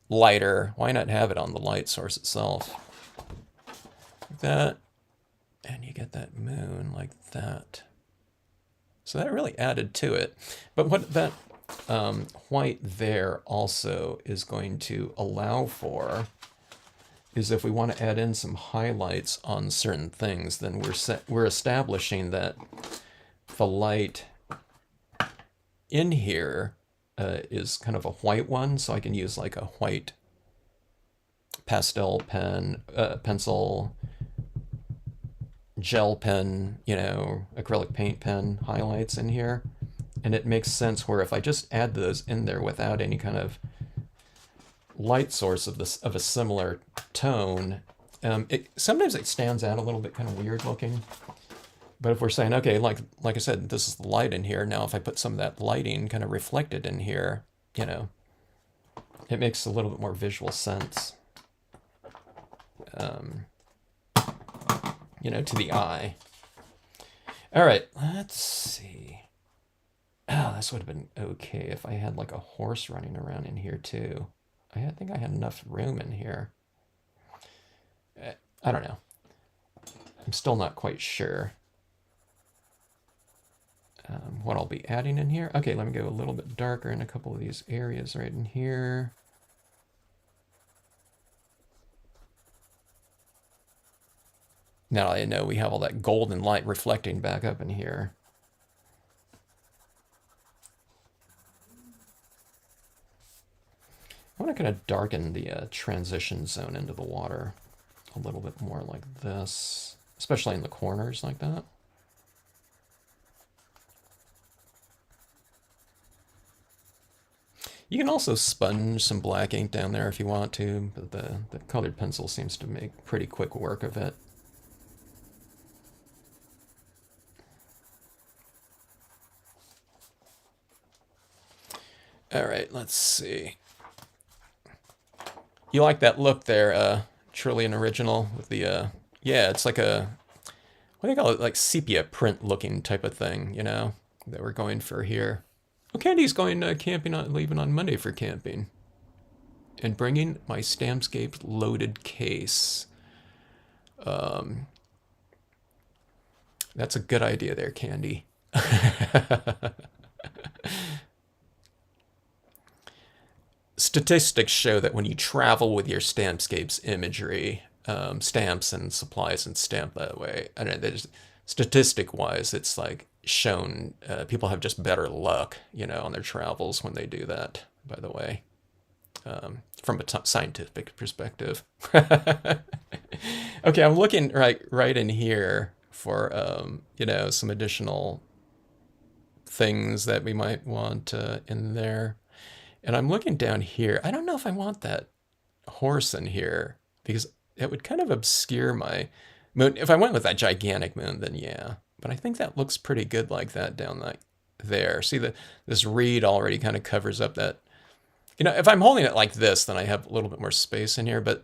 lighter. Why not have it on the light source itself? Like that. And you get that moon like that. So that really added to it. But what that white there also is going to allow for is if we want to add in some highlights on certain things, then we're establishing that the light in here is kind of a white one, so I can use like a white pastel pen, pencil, gel pen, you know, acrylic paint pen highlights in here. And it makes sense where if I just add those in there without any kind of light source of a similar tone, sometimes it stands out a little bit kind of weird looking. But if we're saying, okay, like I said, this is the light in here. Now if I put some of that lighting kind of reflected in here, you know, it makes a little bit more visual sense, you know, to the eye. All right, let's see. Oh, this would have been okay if I had like a horse running around in here too. I think I had enough room in here. I don't know. I'm still not quite sure what I'll be adding in here. Okay, let me go a little bit darker in a couple of these areas right in here. Now I know we have all that golden light reflecting back up in here. I want to kind of darken the transition zone into the water a little bit more like this, especially in the corners like that. You can also sponge some black ink down there if you want to, but the colored pencil seems to make pretty quick work of it. All right, let's see. You like that look there, truly an original with the, yeah, it's like a, what do you call it, like sepia print looking type of thing, you know, that we're going for here. Well, Candy's going camping, leaving on Monday for camping. And bringing my Stampscapes loaded case. That's a good idea there, Candy. Statistics show that when you travel with your Stampscapes imagery, stamps and supplies and stamp that way, I don't know, there's, statistic-wise, it's like shown people have just better luck, you know, on their travels when they do that, by the way, from a scientific perspective. Okay, I'm looking right in here for, you know, some additional things that we might want in there. And I'm looking down here. I don't know if I want that horse in here because it would kind of obscure my moon. If I went with that gigantic moon, then yeah. But I think that looks pretty good like that down like there. See, this reed already kind of covers up that. You know, if I'm holding it like this, then I have a little bit more space in here. But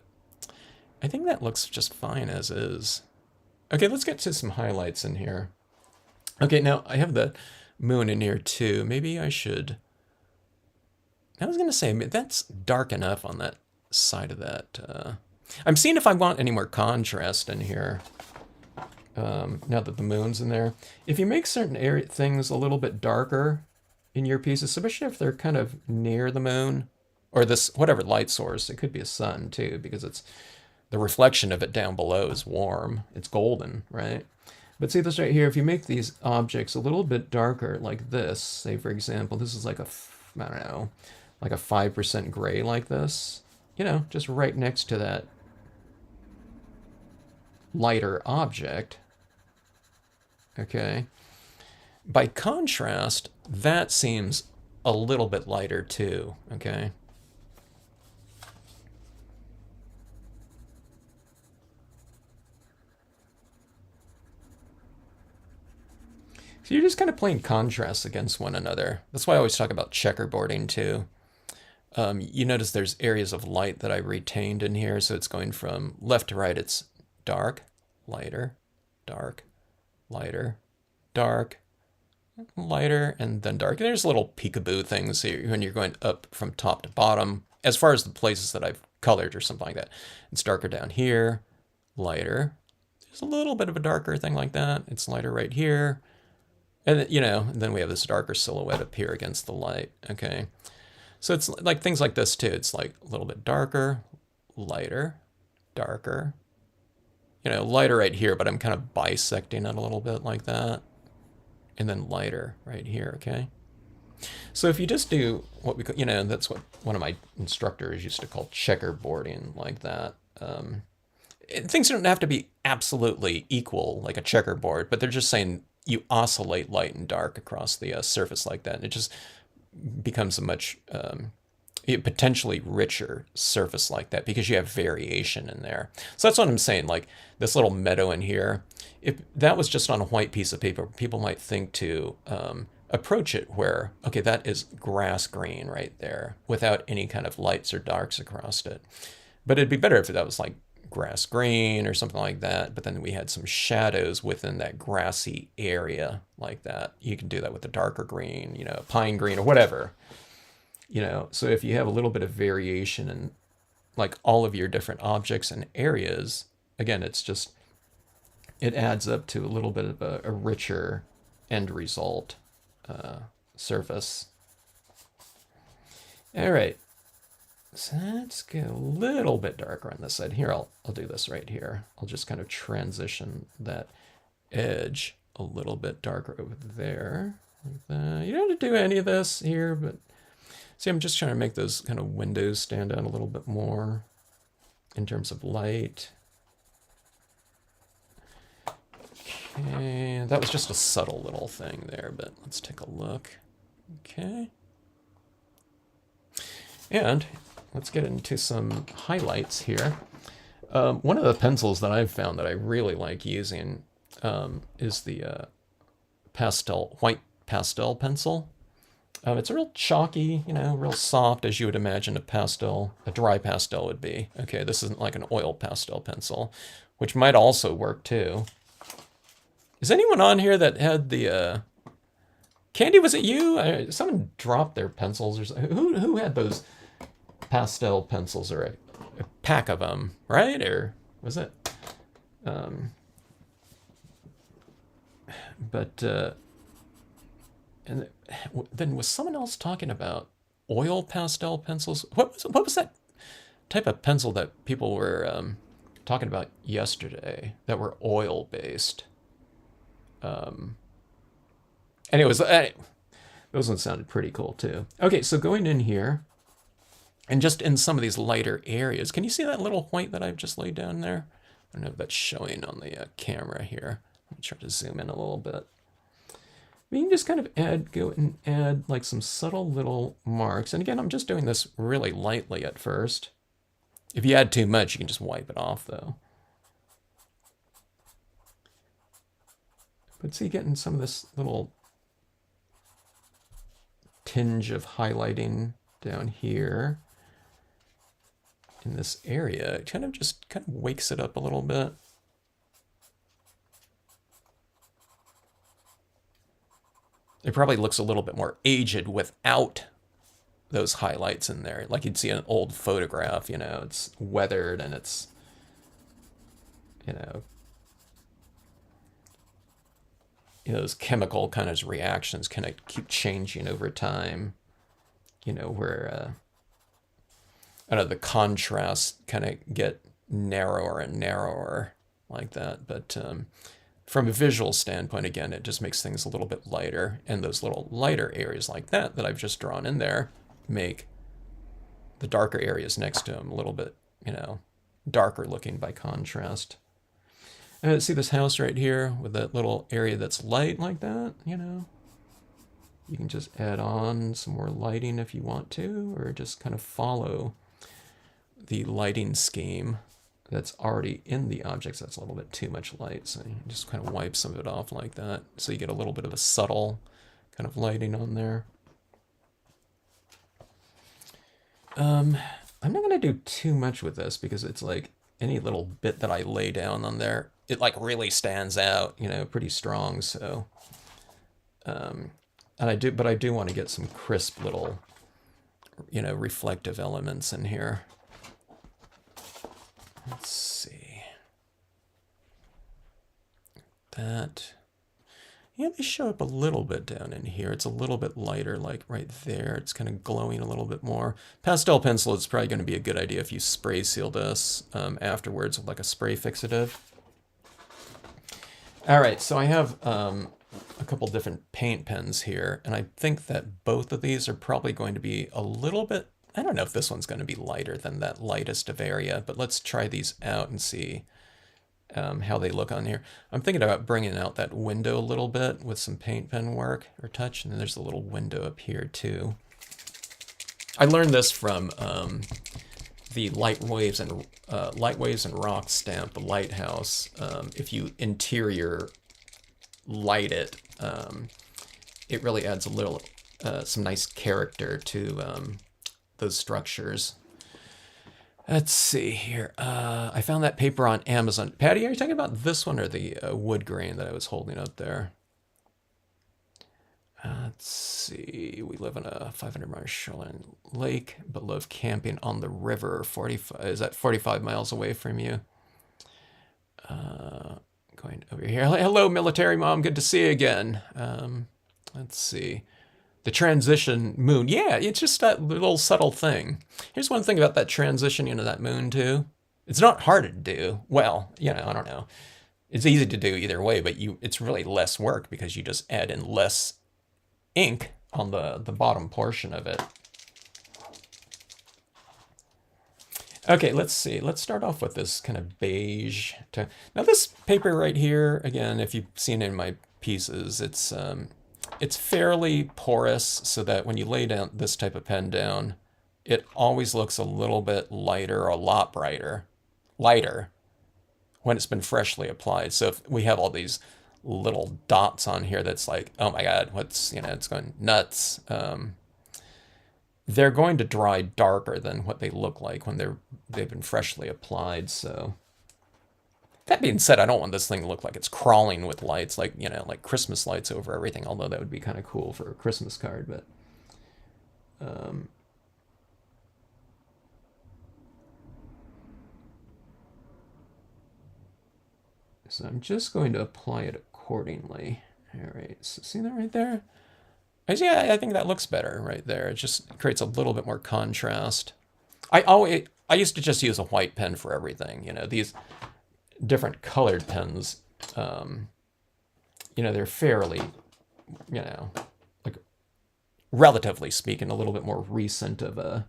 I think that looks just fine as is. Okay, let's get to some highlights in here. Okay, now I have the moon in here too. Maybe I should... I was going to say, that's dark enough on that side of that. I'm seeing if I want any more contrast in here, now that the moon's in there. If you make certain things a little bit darker in your pieces, especially if they're kind of near the moon, or this, whatever light source, it could be a sun too, because it's the reflection of it down below is warm. It's golden, right? But see this right here, if you make these objects a little bit darker like this, say for example, this is like a, I don't know, like a 5% gray like this, you know, just right next to that lighter object, okay? By contrast, that seems a little bit lighter too, okay? So you're just kind of playing contrasts against one another. That's why I always talk about checkerboarding too. You notice there's areas of light that I retained in here, so it's going from left to right. It's dark, lighter, dark, lighter, dark, lighter, and then dark. There's little peekaboo things here when you're going up from top to bottom. As far as the places that I've colored or something like that, it's darker down here, lighter. There's a little bit of a darker thing like that. It's lighter right here. And, you know, and then we have this darker silhouette up here against the light. Okay. So it's like things like this too. It's like a little bit darker, lighter, darker. You know, lighter right here, but I'm kind of bisecting it a little bit like that. And then lighter right here, okay? So if you just do what we, you know, that's what one of my instructors used to call checkerboarding, like that. Things don't have to be absolutely equal, like a checkerboard, but they're just saying you oscillate light and dark across the surface like that. And it just becomes a much potentially richer surface like that because you have variation in there. So that's what I'm saying, like this little meadow in here, if that was just on a white piece of paper, people might think to approach it where, okay, that is grass green right there without any kind of lights or darks across it. But it'd be better if that was like grass green or something like that, but then we had some shadows within that grassy area like that. You can do that with a darker green, you know, pine green or whatever. You know, so if you have a little bit of variation in like all of your different objects and areas, again, it's just, it adds up to a little bit of a richer end result surface. All right. So let's go a little bit darker on this side. Here, I'll do this right here. I'll just kind of transition that edge a little bit darker over there. Like that. You don't have to do any of this here, but see, I'm just trying to make those kind of windows stand out a little bit more in terms of light. Okay, that was just a subtle little thing there, but let's take a look. Okay. And let's get into some highlights here. One of the pencils that I've found that I really like using is the white pastel pencil. It's a real chalky, you know, real soft, as you would imagine a dry pastel would be. Okay, this isn't like an oil pastel pencil, which might also work too. Is anyone on here that had the, Candy, was it you? Someone dropped their pencils or something. Who had those pastel pencils, or a pack of them, right? Or was it? And then was someone else talking about oil pastel pencils? What was that type of pencil that people were talking about yesterday that were oil based? Anyways, those ones sounded pretty cool too. Okay, so going in here, and just in some of these lighter areas, can you see that little white that I've just laid down there? I don't know if that's showing on the camera here. Let me try to zoom in a little bit. You can just kind of go and add like some subtle little marks. And again, I'm just doing this really lightly at first. If you add too much, you can just wipe it off though. But see, getting some of this little tinge of highlighting down here in this area, it kind of wakes it up a little bit. It probably looks a little bit more aged without those highlights in there. Like you'd see an old photograph, you know, it's weathered and it's, you know, those chemical kind of reactions kind of keep changing over time, you know, where, I don't know, the contrasts kind of get narrower and narrower like that. But from a visual standpoint, again, it just makes things a little bit lighter. And those little lighter areas like that I've just drawn in there make the darker areas next to them a little bit, you know, darker looking by contrast. See this house right here with that little area that's light like that, you know? You can just add on some more lighting if you want to, or just kind of follow the lighting scheme that's already in the objects. That's a little bit too much light, so you just kind of wipe some of it off like that, so you get a little bit of a subtle kind of lighting on there. I'm not going to do too much with this because it's like any little bit that I lay down on there, it like really stands out, you know, pretty strong. So, and I do want to get some crisp little, you know, reflective elements in here. Let's see. That. Yeah, they show up a little bit down in here. It's a little bit lighter, like right there. It's kind of glowing a little bit more. Pastel pencil is probably going to be a good idea if you spray seal this afterwards with like a spray fixative. All right, so I have a couple different paint pens here, and I think that both of these are probably going to be a little bit, I don't know if this one's going to be lighter than that lightest of area, but let's try these out and see how they look on here. I'm thinking about bringing out that window a little bit with some paint pen work or touch, and then there's a little window up here too. I learned this from the Light Waves and Rock stamp, the Lighthouse. If you interior light it, it really adds a little some nice character to those structures. Let's see here. I found that paper on Amazon. Patty, are you talking about this one or the wood grain that I was holding up there? Let's see. We live in a 500-mile shoreline lake, but love camping on the river. 45 is that 45 miles away from you? Going over here. Hello, military mom. Good to see you again. Let's see. The transition moon. Yeah, it's just that little subtle thing. Here's one thing about that transition into that moon, too. It's not hard to do. Well, you know, I don't know. It's easy to do either way, but it's really less work because you just add in less ink on the bottom portion of it. Okay, let's see. Let's start off with this kind of beige. Now, this paper right here, again, if you've seen it in my pieces, it's fairly porous so that when you lay down this type of pen down, it always looks a little bit lighter or a lot lighter when it's been freshly applied. So if we have all these little dots on here that's like, oh my God, it's going nuts. They're going to dry darker than what they look like when they've been freshly applied. So that being said, I don't want this thing to look like it's crawling with lights, like, you know, like Christmas lights over everything, although that would be kind of cool for a Christmas card, but so I'm just going to apply it accordingly. All right, so see that right there? Yeah, I think that looks better right there. It just creates a little bit more contrast. I used to just use a white pen for everything. You know, these different colored pens, you know, they're fairly, you know, like relatively speaking, a little bit more recent of a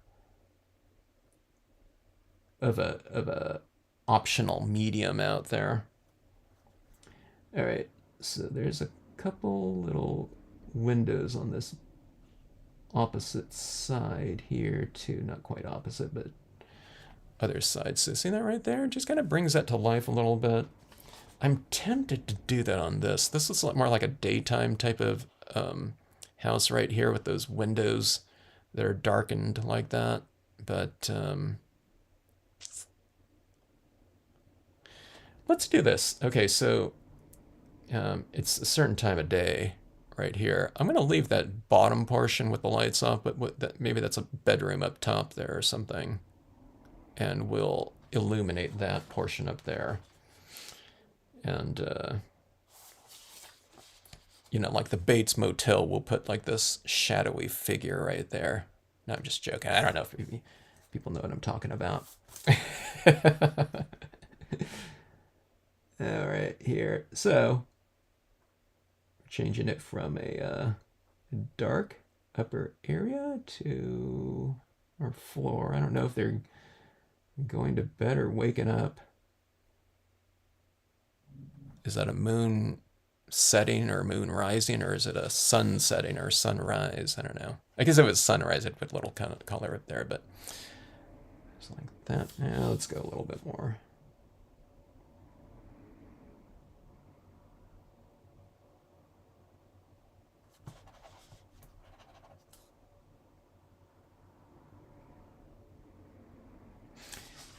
optional medium out there. All right, so there's a couple little windows on this opposite side here too, not quite opposite, but other side. So see that right there? It just kind of brings that to life a little bit. I'm tempted to do that on this. This is more like a daytime type of house right here with those windows that are darkened like that. But let's do this. Okay, so it's a certain time of day right here. I'm going to leave that bottom portion with the lights off, but maybe that's a bedroom up top there or something. And we'll illuminate that portion up there. And, you know, like the Bates Motel, we'll put like this shadowy figure right there. No, I'm just joking. I don't know if people know what I'm talking about. All right, here. So, changing it from a dark upper area to our floor. I don't know if they're going to bed or waking up. Is that a moon setting or moon rising, or is it a sun setting or sunrise? I don't know. I guess if it was sunrise, I'd put a little kind of color up there, but it's like that. Now let's go a little bit more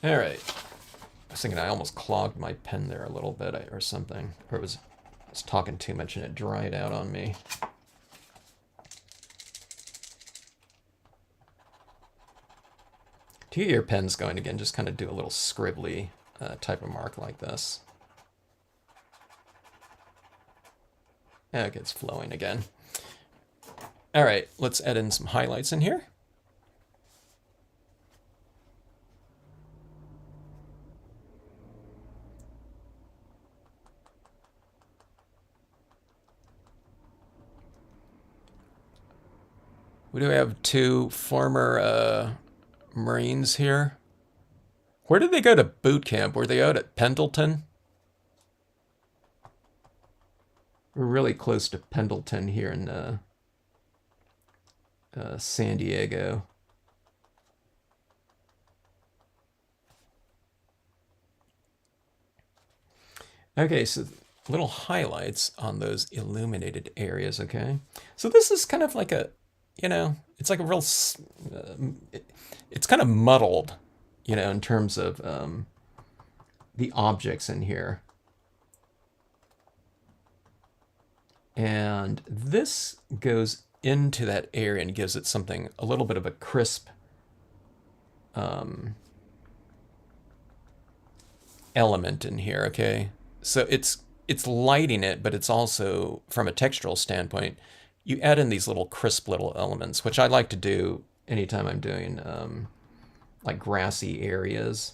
All right. I was thinking I almost clogged my pen there a little bit or something, or I was talking too much and it dried out on me. To get your pens going again, just kind of do a little scribbly type of mark like this. Okay, it's flowing again. All right, let's add in some highlights in here. We do have two former Marines here. Where did they go to boot camp? Were they out at Pendleton? We're really close to Pendleton here in San Diego. Okay, so little highlights on those illuminated areas, okay? So this is kind of like a, it's like a real, it's kind of muddled, in terms of the objects in here. And this goes into that area and gives it something, a little bit of a crisp element in here, okay? So it's lighting it, but it's also, from a textural standpoint, you add in these little crisp little elements, which I like to do anytime I'm doing like grassy areas.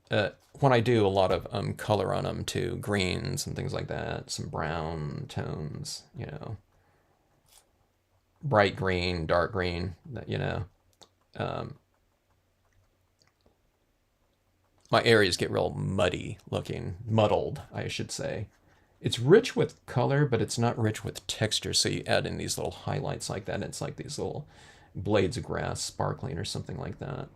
When I do a lot of color on them too, greens and things like that, some brown tones, bright green, dark green, my areas get real muddy looking, muddled, I should say. It's rich with color, but it's not rich with texture, so you add in these little highlights like that, and it's like these little blades of grass sparkling or something like that.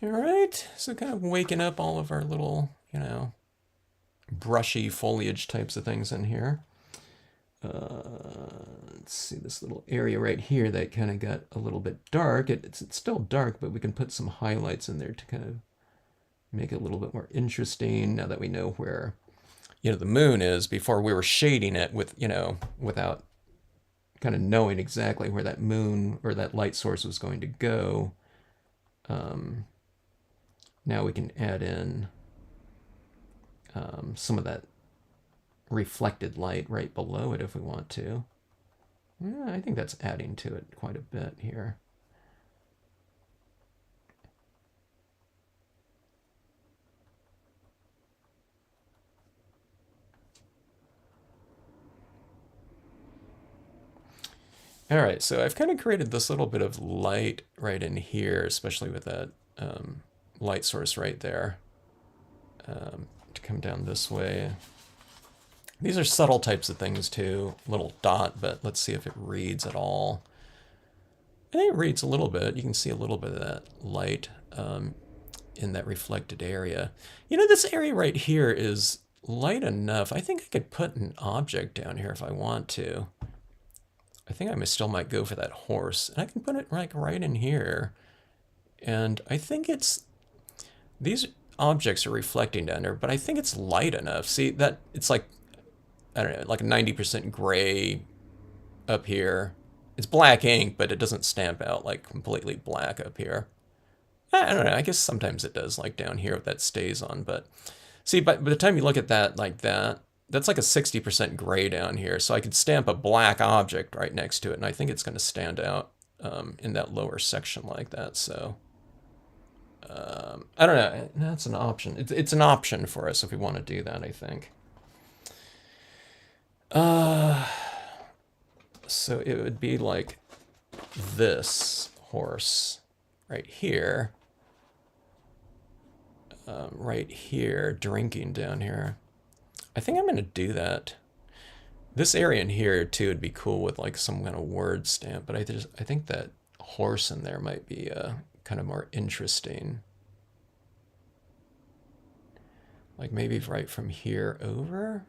All right, so kind of waking up all of our little, brushy foliage types of things in here. Let's see this little area right here that kind of got a little bit dark. It's still dark, but we can put some highlights in there to kind of make it a little bit more interesting now that we know where, the moon is. Before we were shading it with, without kind of knowing exactly where that moon or that light source was going to go. Now we can add in some of that reflected light right below it if we want to. Yeah, I think that's adding to it quite a bit here. All right, so I've kind of created this little bit of light right in here, especially with that light source right there, to come down this way. These are subtle types of things too, little dot, but let's see if it reads at all. I think it reads a little bit. You can see a little bit of that light in that reflected area. This area right here is light enough. I think I could put an object down here if I want to. I think I still might go for that horse. And I can put it like right in here. And I think these objects are reflecting down there, but I think it's light enough. See, that it's like, I don't know, like a 90% gray up here. It's black ink, but it doesn't stamp out like completely black up here. I don't know, I guess sometimes it does, like down here if that stays on, but see, by the time you look at that like that, that's like a 60% gray down here, so I could stamp a black object right next to it, and I think it's going to stand out in that lower section like that, so I don't know, that's an option. It's an option for us if we want to do that, I think. So it would be like this horse right here, drinking down here. I think I'm going to do that. This area in here too would be cool with like some kind of word stamp, but I think that horse in there might be kind of more interesting. Like maybe right from here over?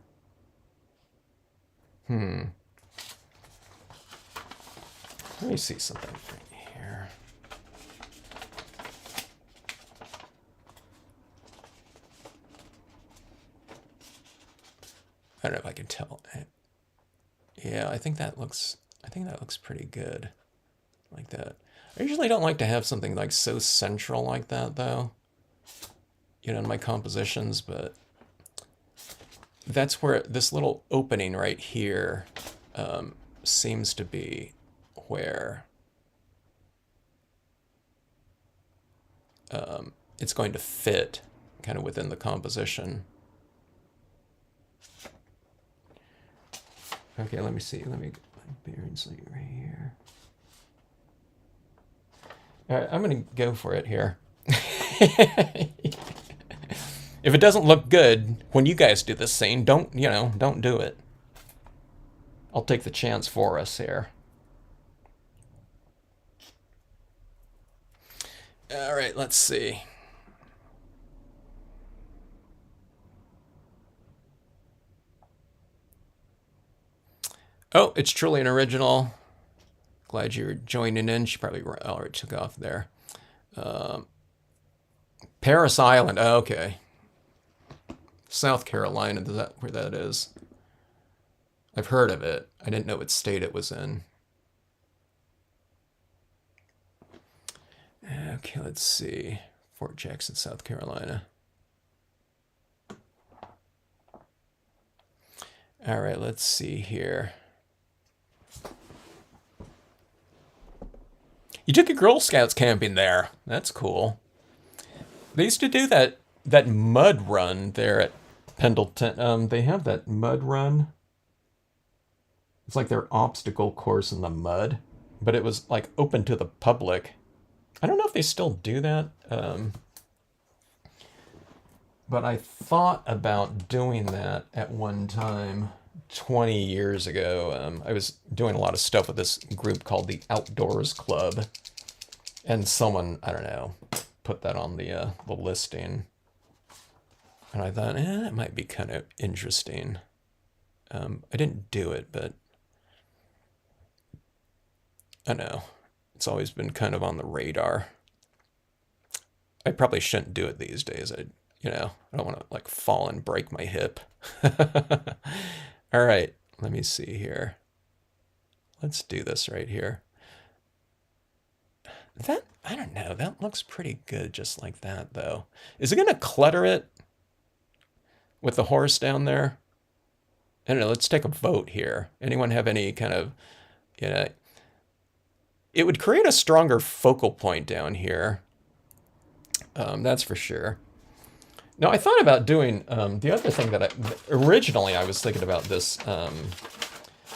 Let me see something right here. I don't know if I can tell. Yeah, I think that looks pretty good. Like that. I usually don't like to have something like so central like that though. You know, in my compositions, but that's where this little opening right here seems to be where it's going to fit kind of within the composition. Okay, let me see. Let me bearings right here. All right, I'm going to go for it here. If it doesn't look good when you guys do this scene, don't do it. I'll take the chance for us here. All right, let's see. Oh, it's truly an original. Glad you're joining in. She probably already took off there. Paris Island. Oh, okay. South Carolina. Is that where that is? I've heard of it. I didn't know what state it was in. Okay, let's see. Fort Jackson, South Carolina. All right, let's see here. You took your Girl Scouts camping there. That's cool. They used to do that mud run there at Pendleton. They have that mud run. It's like their obstacle course in the mud, but it was like open to the public. I don't know if they still do that, but I thought about doing that at one time 20 years ago. I was doing a lot of stuff with this group called the Outdoors Club, and someone, I don't know, put that on the listing, and I thought, that might be kind of interesting. I didn't do it, but I know it's always been kind of on the radar. I probably shouldn't do it these days. I don't want to like fall and break my hip. All right, let me see here. Let's do this right here. I don't know, that looks pretty good just like that though. Is it gonna clutter it with the horse down there? I don't know, let's take a vote here. Anyone have any kind of, it would create a stronger focal point down here. That's for sure. Now, I thought about doing the other thing that originally I was thinking about this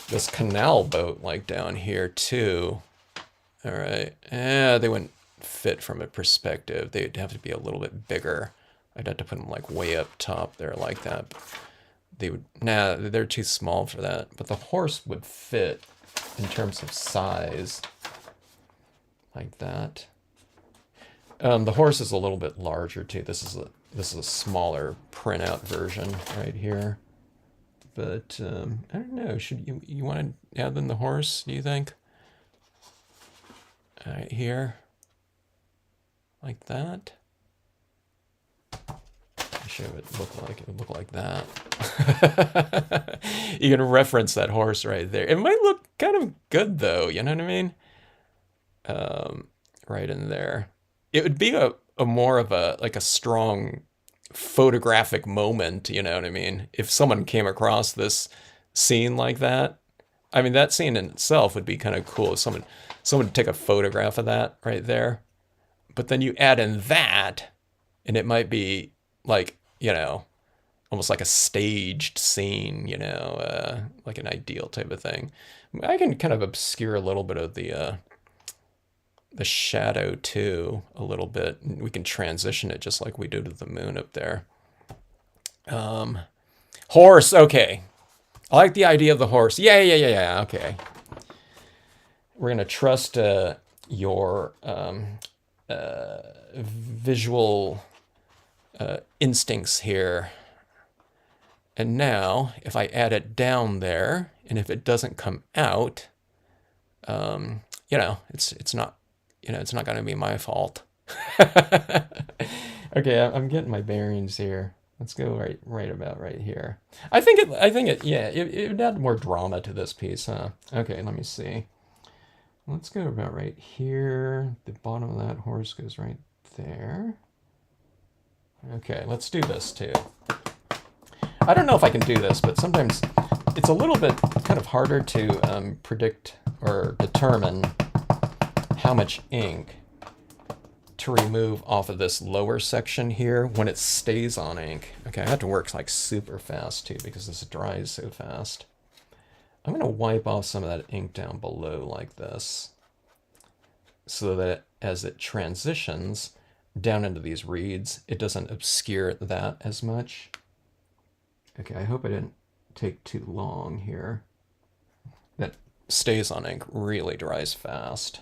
this canal boat like down here too. All right, they wouldn't fit from a perspective. They'd have to be a little bit bigger. I'd have to put them like way up top there like that. They're too small for that. But the horse would fit in terms of size like that. The horse is a little bit larger too. This is a smaller printout version right here. But I don't know. Should you want to add in the horse? Do you think? Right here, like that. I show it look like it would look like that. You can reference that horse right there. It might look kind of good though. You know what I mean? Right in there. It would be a more of a strong photographic moment, you know what I mean? If someone came across this scene like that, I mean, that scene in itself would be kind of cool. If someone would take a photograph of that right there, but then you add in that, and it might be like, almost like a staged scene, like an ideal type of thing. I can kind of obscure a little bit of the shadow too, a little bit. We can transition it just like we do to the moon up there. Horse, okay. I like the idea of the horse. Yeah. Okay. We're gonna trust your visual instincts here. And now, if I add it down there, and if it doesn't come out, you know, it's not, you know, it's not going to be my fault. Okay, I'm getting my bearings here. Let's go right about right here. Yeah, it would add more drama to this piece, huh? Okay, let me see. Let's go about right here. The bottom of that horse goes right there. Okay, let's do this too. I don't know if I can do this, but sometimes it's a little bit kind of harder to predict or determine how much ink to remove off of this lower section here when it stays on ink. Okay, I have to work like super fast too because this dries so fast. I'm going to wipe off some of that ink down below like this so that as it transitions down into these reeds, it doesn't obscure that as much. Okay, I hope I didn't take too long here. That stays on ink really dries fast.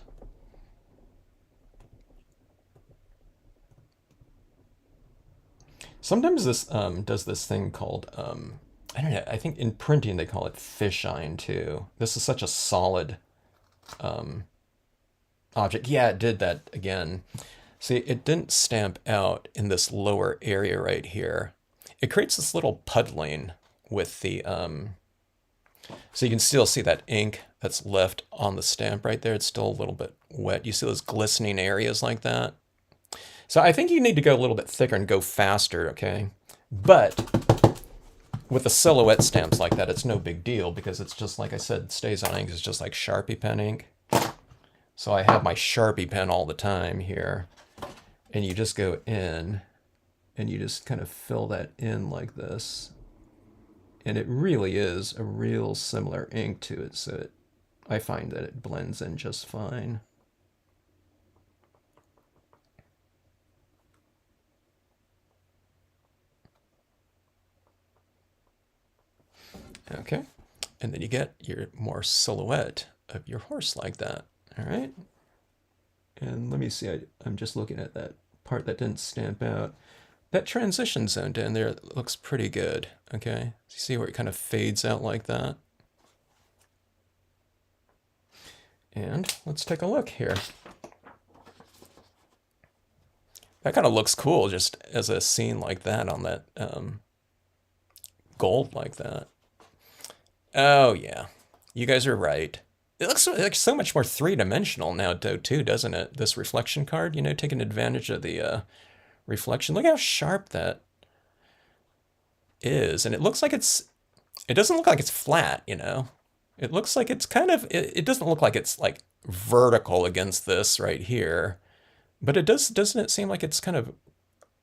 Sometimes this does this thing called, I don't know, I think in printing they call it fisheye too. This is such a solid object. Yeah, it did that again. See, it didn't stamp out in this lower area right here. It creates this little puddling with the, so you can still see that ink that's left on the stamp right there. It's still a little bit wet. You see those glistening areas like that? So I think you need to go a little bit thicker and go faster, okay? But with the silhouette stamps like that, it's no big deal because it's just, like I said, it stays on ink. It's just like Sharpie pen ink. So I have my Sharpie pen all the time here. And you just go in and you just kind of fill that in like this. And it really is a real similar ink to it, so I find that it blends in just fine. Okay, and then you get your more silhouette of your horse like that, all right? And let me see, I'm just looking at that part that didn't stamp out. That transition zone down there looks pretty good, okay? So you see where it kind of fades out like that? And let's take a look here. That kind of looks cool just as a scene like that on that gold like that. Oh yeah, you guys are right. It looks like so much more three-dimensional now, though, too, doesn't it? This reflection card, you know, taking advantage of the reflection. Look how sharp that is. And it looks like it doesn't look like it's flat, you know? It looks like it's kind of, it doesn't look like it's like vertical against this right here. But it doesn't it seem like it's kind of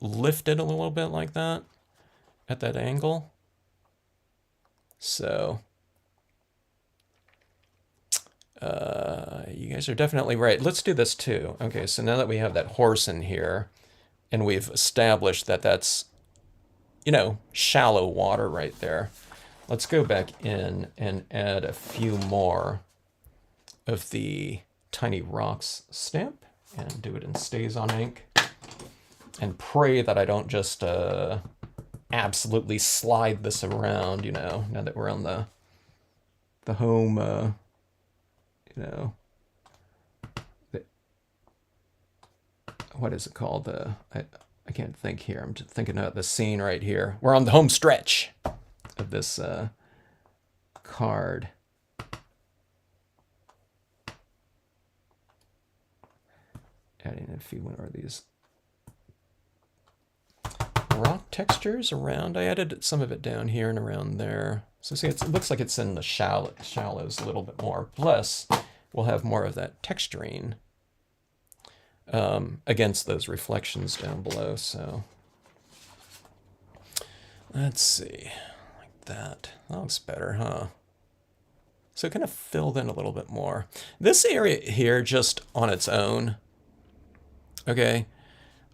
lifted a little bit like that at that angle? So, you guys are definitely right. Let's do this too. Okay, so now that we have that horse in here, and we've established that that's, you know, shallow water right there, let's go back in and add a few more of the Tiny Rocks stamp and do it in Stays on Ink. And pray that I don't just absolutely slide this around, you know, now that we're on the home, you know, what is it called? I can't think here. I'm just thinking about the scene right here. We're on the home stretch of this card. Adding a few more of these rock textures around. I added some of it down here and around there. So see, it looks like it's in the shallows a little bit more. Plus, we'll have more of that texturing against those reflections down below. So let's see, like that. That looks better, huh? So it kind of filled in a little bit more. This area here, just on its own, okay,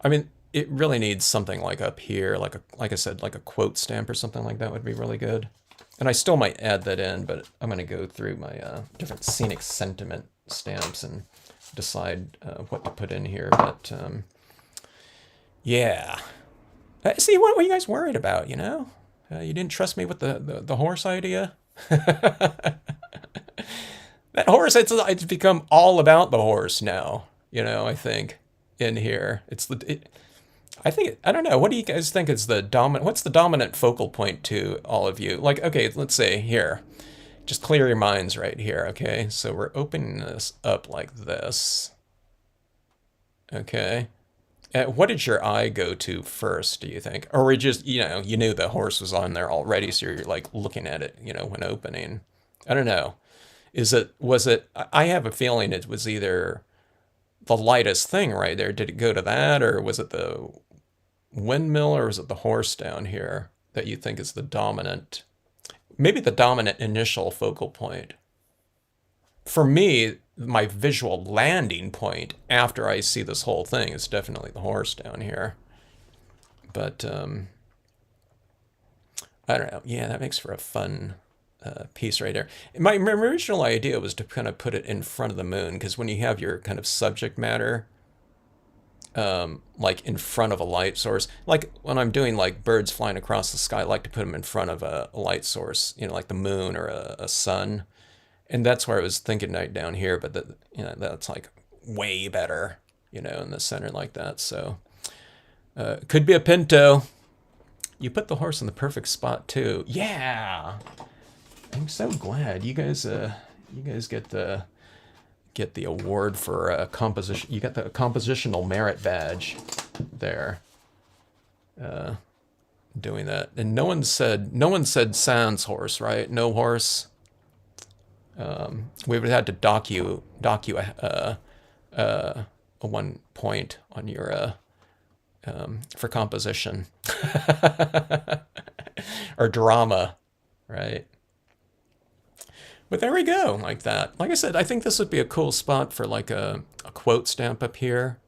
I mean, it really needs something like up here, like I said, like a quote stamp or something like that would be really good. And I still might add that in, but I'm going to go through my different scenic sentiment stamps and decide what to put in here. But yeah. See, what were you guys worried about, you know? You didn't trust me with the horse idea? That horse, it's become all about the horse now, you know, I think, in here. I don't know. What do you guys think is the dominant? What's the dominant focal point to all of you? Like, okay, let's say here. Just clear your minds right here, okay? So we're opening this up like this. Okay. What did your eye go to first, do you think? Or were you just, you know, you knew the horse was on there already, so you're like looking at it, you know, when opening. I don't know. Was it, I have a feeling it was either the lightest thing right there. Did it go to that, or was it the windmill, or is it the horse down here that you think is the dominant, maybe the dominant initial focal point? For me, my visual landing point after I see this whole thing is definitely the horse down here. But I don't know. Yeah, that makes for a fun piece right there. My original idea was to kind of put it in front of the moon, because when you have your kind of subject matter like in front of a light source. Like when I'm doing like birds flying across the sky, I like to put them in front of a light source, you know, like the moon or a sun. And that's where I was thinking right down here, but you know, that's like way better, you know, in the center like that. So could be a pinto. You put the horse in the perfect spot too. Yeah, I'm so glad you guys get the award for composition. You got the compositional merit badge there. Doing that, and no one said sans horse, right? No horse. We would have had to dock you a 1 point on your for composition or drama, right? But there we go, like that. Like I said, I think this would be a cool spot for like a quote stamp up here.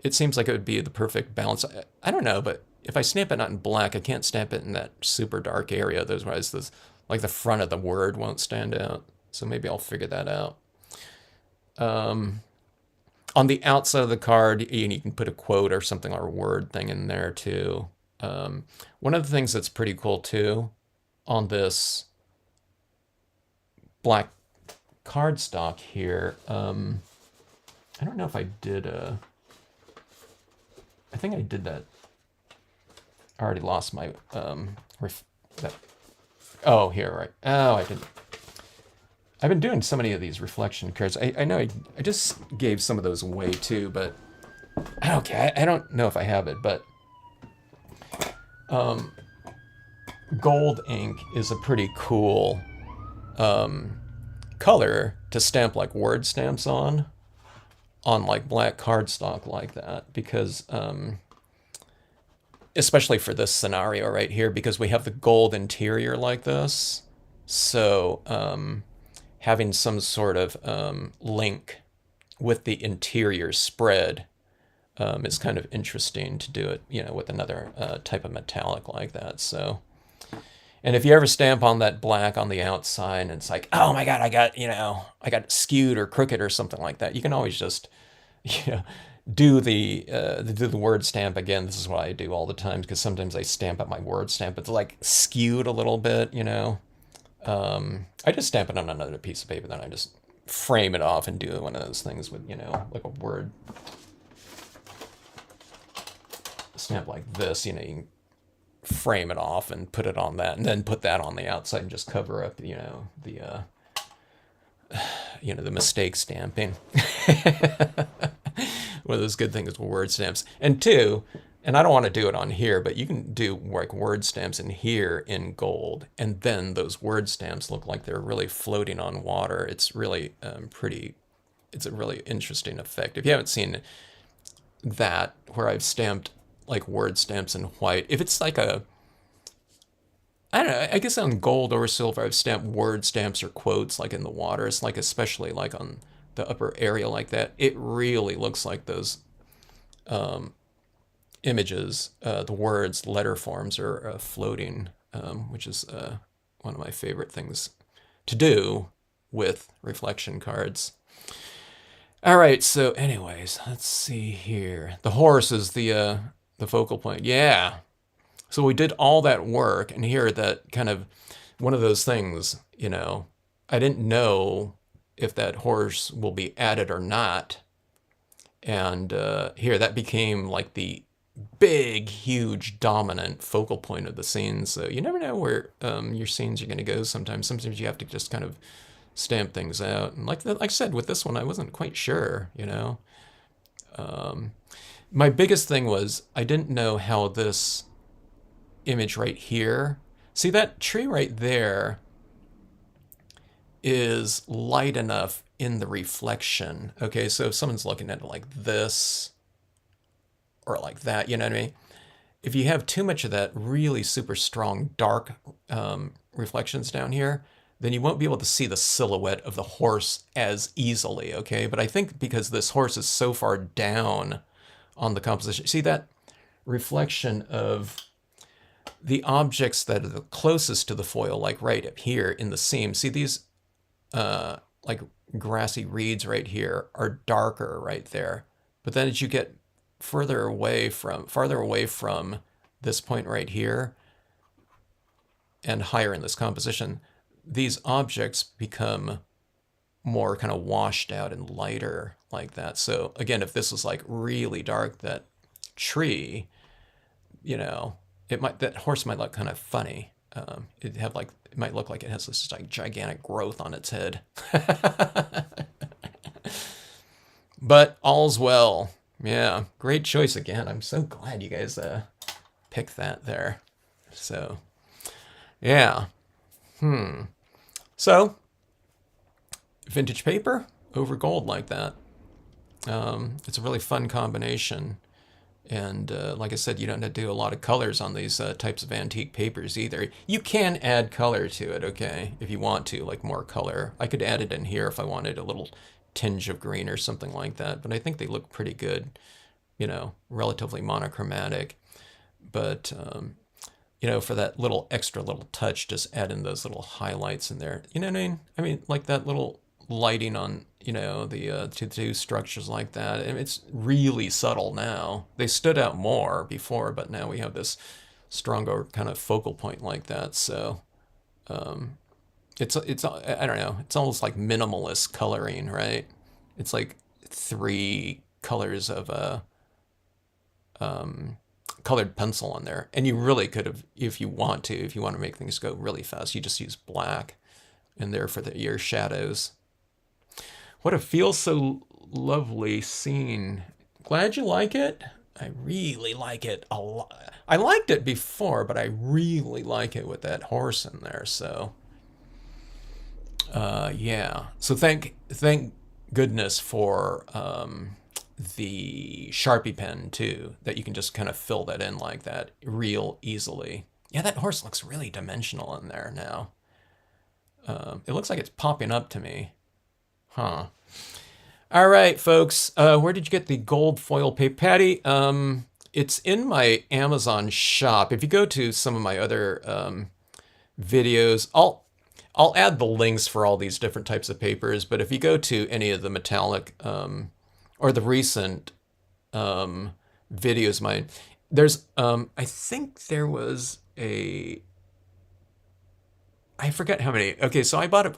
It seems like it would be the perfect balance. I don't know, but if I stamp it not in black, I can't stamp it in that super dark area. Otherwise, like the front of the word won't stand out. So maybe I'll figure that out. On the outside of the card, you can put a quote or something or a word thing in there too. One of the things that's pretty cool too on this black cardstock here, I don't know if I did I think I did that. I already lost my oh, here, right. Oh, I didn't. I've been doing so many of these reflection cards. I know I just gave some of those away too, but okay, I don't know if I have it, but gold ink is a pretty cool color to stamp like word stamps on like black cardstock like that, because especially for this scenario right here, because we have the gold interior like this. So having some sort of link with the interior spread is kind of interesting to do it, you know, with another type of metallic like that. So, and if you ever stamp on that black on the outside and it's like, oh my God, I got skewed or crooked or something like that, you can always just, you know, do the word stamp again. This is what I do all the time, because sometimes I stamp up my word stamp. It's like skewed a little bit, you know. I just stamp it on another piece of paper, then I just frame it off and do one of those things with, you know, like a word stamp like this, you know, you can frame it off and put it on that, and then put that on the outside and just cover up, you know, the mistake stamping. One of those good things with word stamps. And two, and I don't want to do it on here, but you can do like word stamps in here in gold, and then those word stamps look like they're really floating on water. It's really pretty. It's a really interesting effect. If you haven't seen that, where I've stamped like word stamps in white, if it's like I don't know, I guess on gold or silver, I've stamped word stamps or quotes like in the water. It's like, especially like on the upper area like that, it really looks like those images, the words, letter forms are floating, which is one of my favorite things to do with reflection cards. All right, so anyways, let's see here. The horse is the focal point. Yeah. So we did all that work, and here that kind of one of those things, I didn't know if that horse will be added or not. And here that became like the big, huge, dominant focal point of the scene. So you never know where your scenes are going to go sometimes. Sometimes you have to just kind of stamp things out. And like I said, with this one, I wasn't quite sure, My biggest thing was I didn't know how this image right here, see that tree right there is light enough in the reflection. Okay, so if someone's looking at it like this or like that, you know what I mean? If you have too much of that really super strong dark reflections down here, then you won't be able to see the silhouette of the horse as easily, okay? But I think because this horse is so far down on the composition, see that reflection of the objects that are the closest to the foil, like right up here in the seam. See these like grassy reeds right here are darker right there. But then as you get farther away from this point right here and higher in this composition, these objects become more kind of washed out and lighter like that. So again, if this was like really dark, that tree, that horse might look kind of funny. It might look like it has this like gigantic growth on its head. But all's well. Yeah, great choice again. I'm so glad you guys picked that there. So, yeah. So, vintage paper over gold like that. It's a really fun combination. And like I said, you don't have to do a lot of colors on these types of antique papers either. You can add color to it, okay, if you want to, like more color. I could add it in here if I wanted a little tinge of green or something like that. But I think they look pretty good, relatively monochromatic. But, for that little extra little touch, just add in those little highlights in there. You know what I mean? I mean, like that little lighting on, the two structures like that. And it's really subtle now. They stood out more before, but now we have this stronger kind of focal point like that. So it's I don't know. It's almost like minimalist coloring, right? It's like 3 colors of a colored pencil on there, and you really could have, if you want to make things go really fast, you just use black in there for your shadows. What it feels so lovely scene. Glad you like it. I really like it a lot. I liked it before, but I really like it with that horse in there. So, yeah. So thank goodness for the Sharpie pen too, that you can just kind of fill that in like that real easily. Yeah, that horse looks really dimensional in there now. It looks like it's popping up to me. Huh. All right, folks. Where did you get the gold foil paper? Patty, it's in my Amazon shop. If you go to some of my other videos, I'll add the links for all these different types of papers. But if you go to any of the metallic or the recent videos, mine, there's I think there was I forget how many. Okay, so I bought it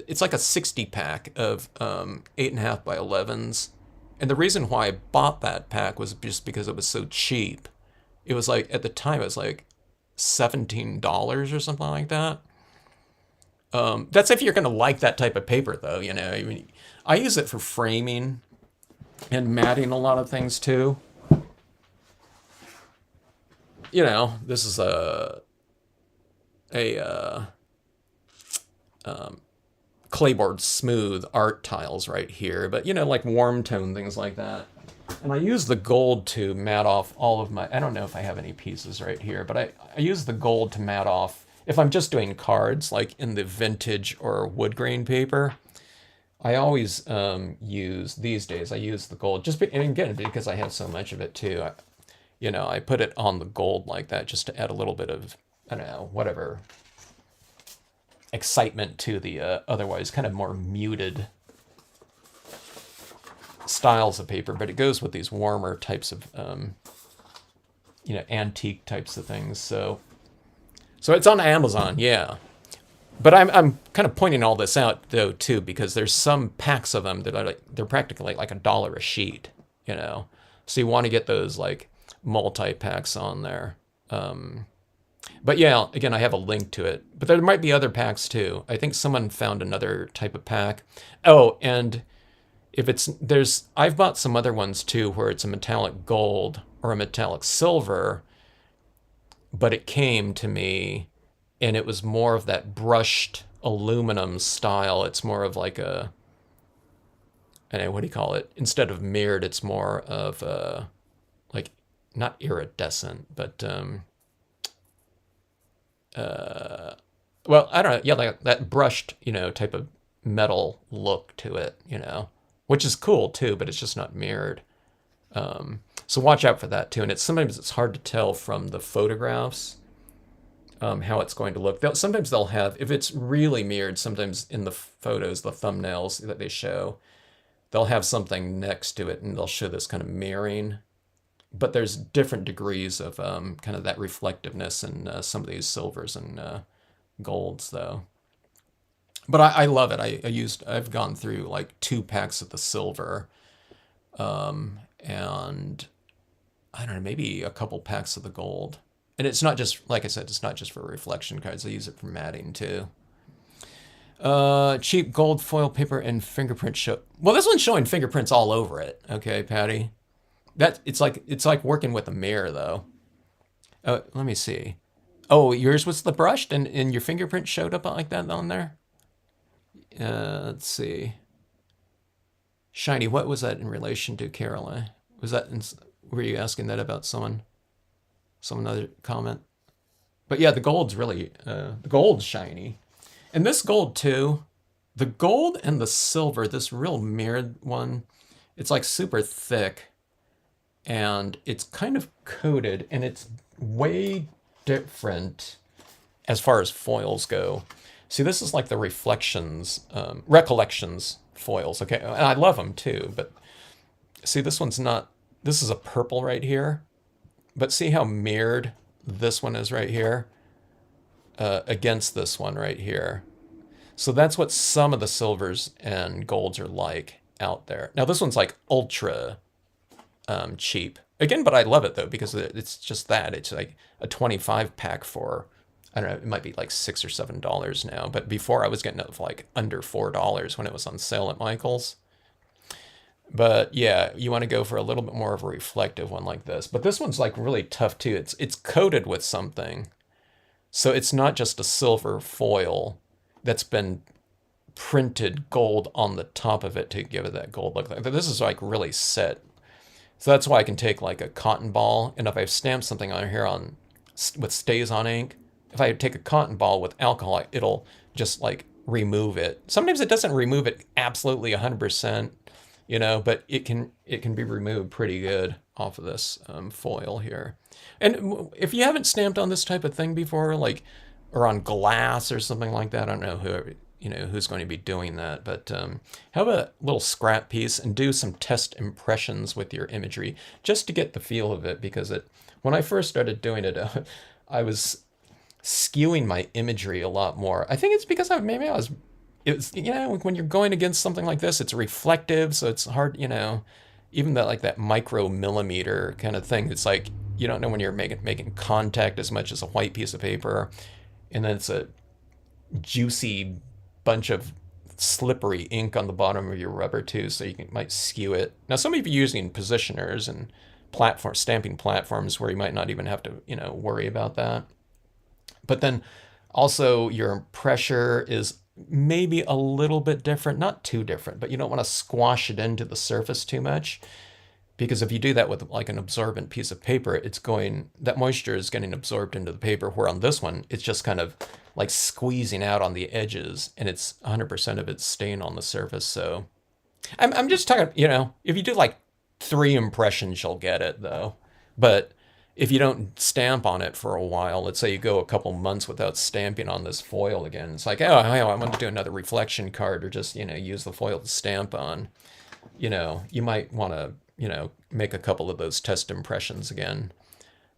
it's like a 60 pack of 8.5 by 11s. And the reason why I bought that pack was just because it was so cheap. It was like, at the time, it was like $17 or something like that. That's if you're going to like that type of paper, though, I mean, I use it for framing and matting a lot of things, too. This is a clayboard smooth art tiles right here, but like warm tone things like that. And I use the gold to matte off all of my, I don't know if I have any pieces right here, but I use the gold to matte off if I'm just doing cards, like in the vintage or wood grain paper. I always these days I use the gold, and again, because I have so much of it too. I put it on the gold like that just to add a little bit of, I don't know, whatever excitement to the otherwise kind of more muted styles of paper, but it goes with these warmer types of antique types of things. So it's on Amazon, yeah. But I'm kind of pointing all this out though too because there's some packs of them that are like they're practically like $1 a sheet, you know. So you want to get those like multi packs on there. But yeah, again, I have a link to it. But there might be other packs too. I think someone found another type of pack. Oh, and if it's I've bought some other ones too where it's a metallic gold or a metallic silver, but it came to me and it was more of that brushed aluminum style. It's more of like what do you call it? Instead of mirrored, it's more of like not iridescent, but well, I don't know. Yeah, like that brushed, type of metal look to it, which is cool too, but it's just not mirrored. So watch out for that too. And sometimes it's hard to tell from the photographs how it's going to look. Sometimes they'll have, if it's really mirrored, sometimes in the photos, the thumbnails that they show, they'll have something next to it and they'll show this kind of mirroring. But there's different degrees of kind of that reflectiveness in some of these silvers and golds, though. But I love it. I've gone through like 2 packs of the silver, and I don't know, maybe a couple packs of the gold. And it's not just, like I said, it's not just for reflection cards. I use it for matting too. Cheap gold foil paper and fingerprint show. Well, this one's showing fingerprints all over it. Okay, Patty. It's like working with a mirror though. Let me see. Oh, yours was the brushed and your fingerprint showed up like that on there? Let's see. Shiny, what was that in relation to, Caroline? Were you asking that about someone other comment? But yeah, the gold's really, the gold's shiny. And this gold too, the gold and the silver, this real mirrored one, it's like super thick and it's kind of coated and it's way different as far as foils go. See, this is like the recollections foils. Okay, and I love them too, but see, this is a purple right here, but see how mirrored this one is right here against this one right here. So that's what some of the silvers and golds are like out there. Now this one's like ultra cheap again, but I love it though because it's just that it's like a 25 pack for, I don't know, it might be like $6 or $7 now, but before I was getting it for like under $4 when it was on sale at Michael's. But yeah, you want to go for a little bit more of a reflective one like this. But this one's like really tough too. It's coated with something, so it's not just a silver foil that's been printed gold on the top of it to give it that gold look. This is like really set. So that's why I can take like a cotton ball, and if I've stamped something on here with stays on ink, if I take a cotton ball with alcohol, it'll just like remove it. Sometimes it doesn't remove it absolutely 100%, but it can be removed pretty good off of this foil here. And if you haven't stamped on this type of thing before, like, or on glass or something like that, I don't know who's going to be doing that, but have a little scrap piece and do some test impressions with your imagery just to get the feel of it, because when I first started doing it, I was skewing my imagery a lot more. I think it's because when you're going against something like this, it's reflective, so it's hard, even that micro millimeter kind of thing. It's like you don't know when you're making contact as much as a white piece of paper, and then it's a juicy bunch of slippery ink on the bottom of your rubber too, so might skew it. Now, some of you are using positioners and stamping platforms where you might not even have to, worry about that. But then also your pressure is maybe a little bit different, not too different, but you don't want to squash it into the surface too much, because if you do that with like an absorbent piece of paper, that moisture is getting absorbed into the paper, where on this one, it's just kind of like squeezing out on the edges, and it's 100% of it's staying on the surface. So I'm just talking, if you do like 3 impressions, you'll get it though. But if you don't stamp on it for a while, let's say you go a couple months without stamping on this foil again, it's like, oh, I want to do another reflection card or just, use the foil to stamp on. You might want to, make a couple of those test impressions again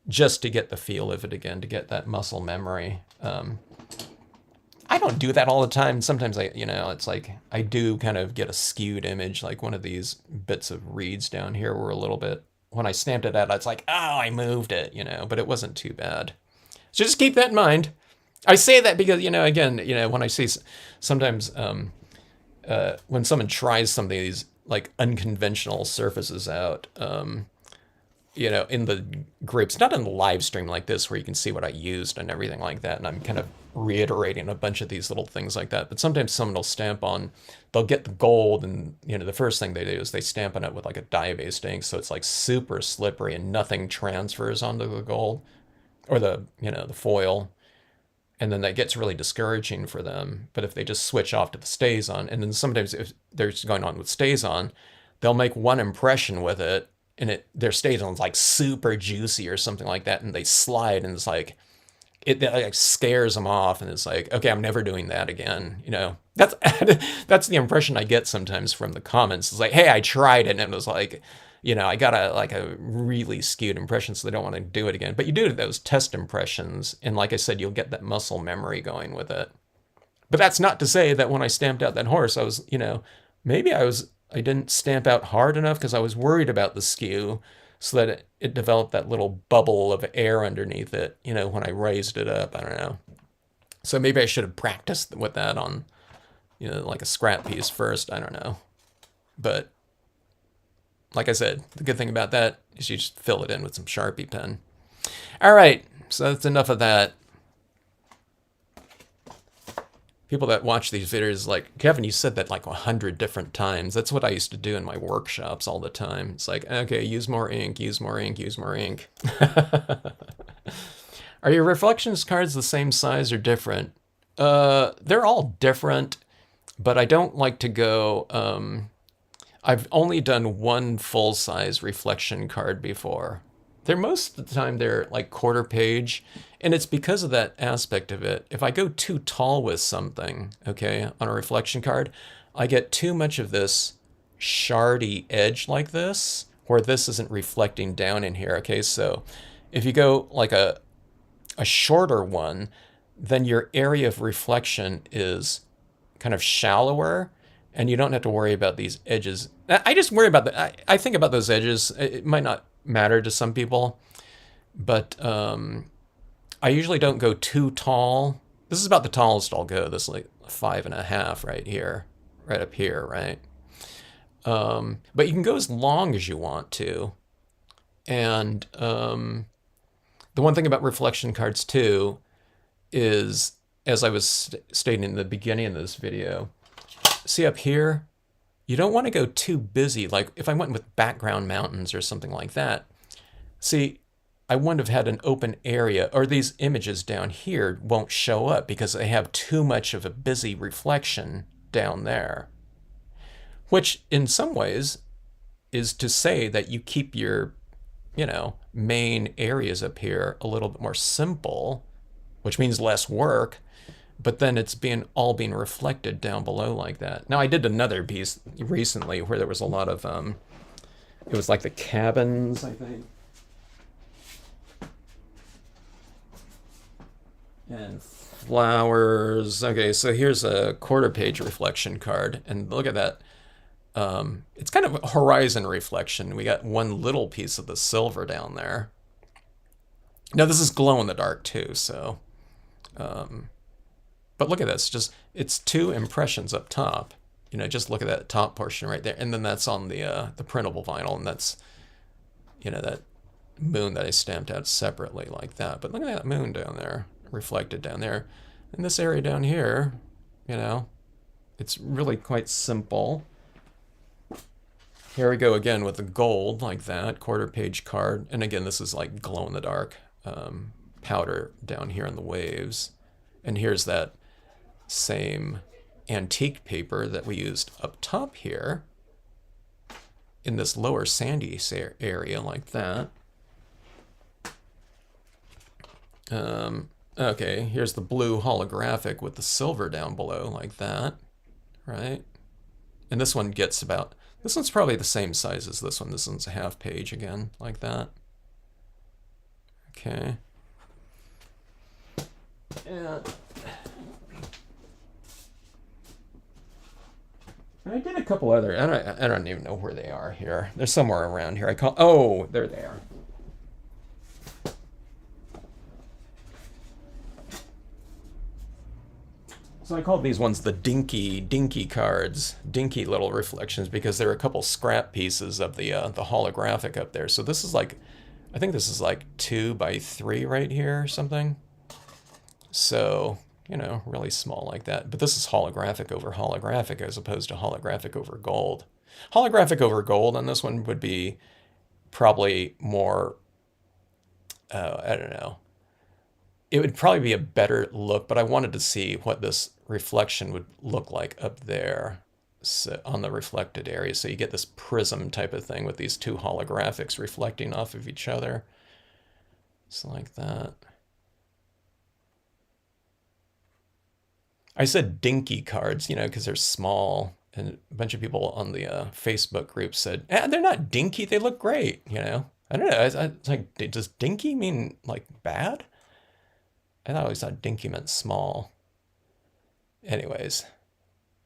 just to get the feel of it again, to get that muscle memory. I don't do that all the time. Sometimes it's like I do kind of get a skewed image, like one of these bits of reeds down here were a little bit, when I stamped it out, it's like, oh, I moved it, but it wasn't too bad. So just keep that in mind. I say that because, again, when I see sometimes when someone tries some of these like unconventional surfaces out, in the groups, not in the live stream like this where you can see what I used and everything like that, and I'm kind of reiterating a bunch of these little things like that. But sometimes someone will stamp on, they'll get the gold, and the first thing they do is they stamp on it with like a dye-based ink, so it's like super slippery and nothing transfers onto the gold or the foil. And then that gets really discouraging for them. But if they just switch off to the StazOn, and then sometimes if they're just going on with StazOn, they'll make one impression with it, and their StazOn's like super juicy or something like that, and they slide, and it's like it like scares them off, and it's like, okay, I'm never doing that again. That's that's the impression I get sometimes from the comments. It's like, hey, I tried it, and it was like, I got a really skewed impression, so they don't want to do it again. But you do those test impressions, and like I said, you'll get that muscle memory going with it. But that's not to say that when I stamped out that horse, I was, maybe I didn't stamp out hard enough because I was worried about the skew, so that it developed that little bubble of air underneath it, when I raised it up. I don't know. So maybe I should have practiced with that on, like a scrap piece first. I don't know. But like I said, the good thing about that is you just fill it in with some Sharpie pen. All right, so that's enough of that. People that watch these videos like, Kevin, you said that like 100 different times. That's what I used to do in my workshops all the time. It's like, okay, use more ink, use more ink, use more ink. Are your reflections cards the same size or different? They're all different, but I don't like to go... I've only done one full-size reflection card before. Most of the time they're like quarter page, and it's because of that aspect of it. If I go too tall with something, okay, on a reflection card, I get too much of this shardy edge like this, where this isn't reflecting down in here, okay? So if you go like a shorter one, then your area of reflection is kind of shallower, and you don't have to worry about these edges. I just worry about I think about those edges. It might not matter to some people, but I usually don't go too tall. This is about the tallest I'll go. This is like 5.5 right here, right up here, right? But you can go as long as you want to. And the one thing about reflection cards too is, as I was stating in the beginning of this video, see up here, you don't want to go too busy. Like if I went with background mountains or something like that, see, I wouldn't have had an open area, or these images down here won't show up because they have too much of a busy reflection down there. Which in some ways is to say that you keep your, main areas up here a little bit more simple, which means less work. But then it's all being reflected down below like that. Now I did another piece recently where there was a lot of, it was like the cabins, I think. And flowers. Okay, so here's a quarter page reflection card, and look at that. It's kind of a horizon reflection. We got one little piece of the silver down there. Now this is glow in the dark too, so... But look at this, it's two impressions up top. Just look at that top portion right there. And then that's on the printable vinyl, and that's, that moon that I stamped out separately like that. But look at that moon down there, reflected down there. And this area down here, it's really quite simple. Here we go again with the gold like that, quarter page card. And again, this is like glow in the dark powder down here in the waves. And here's that same antique paper that we used up top here in this lower sandy area like that. Okay, here's the blue holographic with the silver down below like that, right? And this one gets about, this one's probably the same size as this one. This one's a half page again, like that. Okay. And I did a couple other, I don't even know where they are here. They're somewhere around here. Oh, there they are. So I called these ones the dinky cards, dinky little reflections, because there are a couple scrap pieces of the holographic up there. So this is like, I think this is like 2 by 3 right here or something. So, you know, really small like that. But this is holographic over holographic as opposed to holographic over gold. Holographic over gold on this one would be probably more, I don't know. It would probably be a better look, but I wanted to see what this reflection would look like up there, so, on the reflected area. So you get this prism type of thing with these 2 holographics reflecting off of each other. Just like that. I said dinky cards, you know, because they're small. And a bunch of people on the Facebook group said, they're not dinky, they look great, you know. I don't know, it's like, does dinky mean like bad? I always thought dinky meant small. Anyways,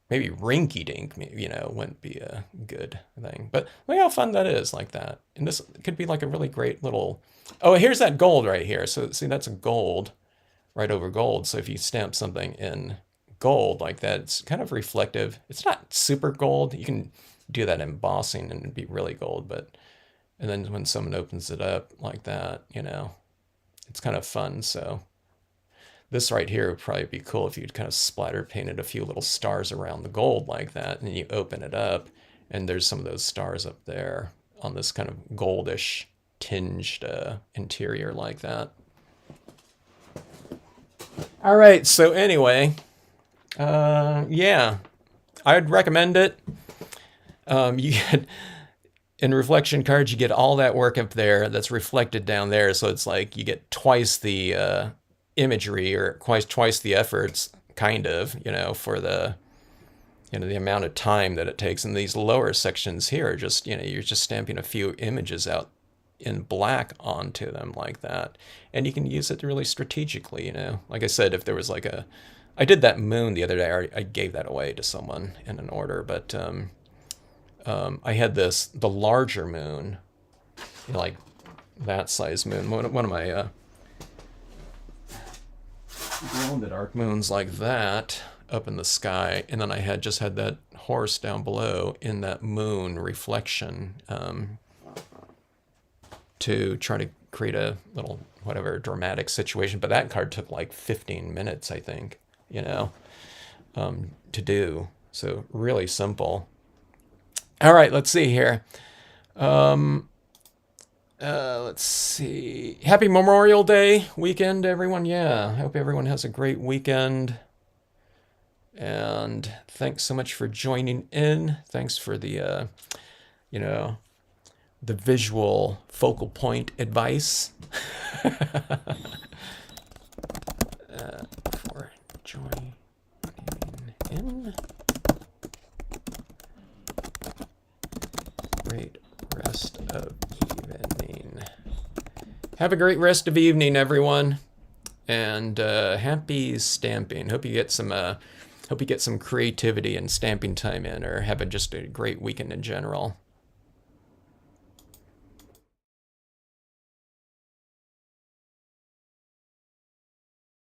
maybe rinky dink, you know, wouldn't be a good thing. But look how fun that is like that. And this could be like a really great little, oh, here's that gold right here. So see, that's a gold right over gold. So if you stamp something in gold like that, it's kind of reflective. It's not super gold. You can do that embossing and it'd be really gold, but, and then when someone opens it up like that, you know, it's kind of fun. So this right here would probably be cool if you'd kind of splatter painted a few little stars around the gold like that, and then you open it up, and there's some of those stars up there on this kind of goldish tinged interior like that. All right, so anyway, yeah, I'd recommend it. You get, in reflection cards, you get all that work up there that's reflected down there, so it's like you get twice the imagery or twice the efforts, kind of, you know, for the, you know, the amount of time that it takes. And these lower sections here are just, you know, you're just stamping a few images out in black onto them like that. And you can use it really strategically, you know. Like I said, if there was like a, I did that moon the other day, I gave that away to someone in an order, but I had the larger moon, you know, like that size moon, one of my glow-in-the-dark moons like that up in the sky, and then I just had that horse down below in that moon reflection to try to create a little whatever dramatic situation. But that card took like 15 minutes, I think, you know, to do. So really simple. All right, let's see here. Let's see. Happy Memorial Day weekend, everyone. Yeah, I hope everyone has a great weekend. And thanks so much for joining in. Thanks for the, you know, the visual focal point advice. For joining in. Great rest of evening. Have a great rest of evening, everyone, and happy stamping. Hope you get some creativity and stamping time in, or have just a great weekend in general.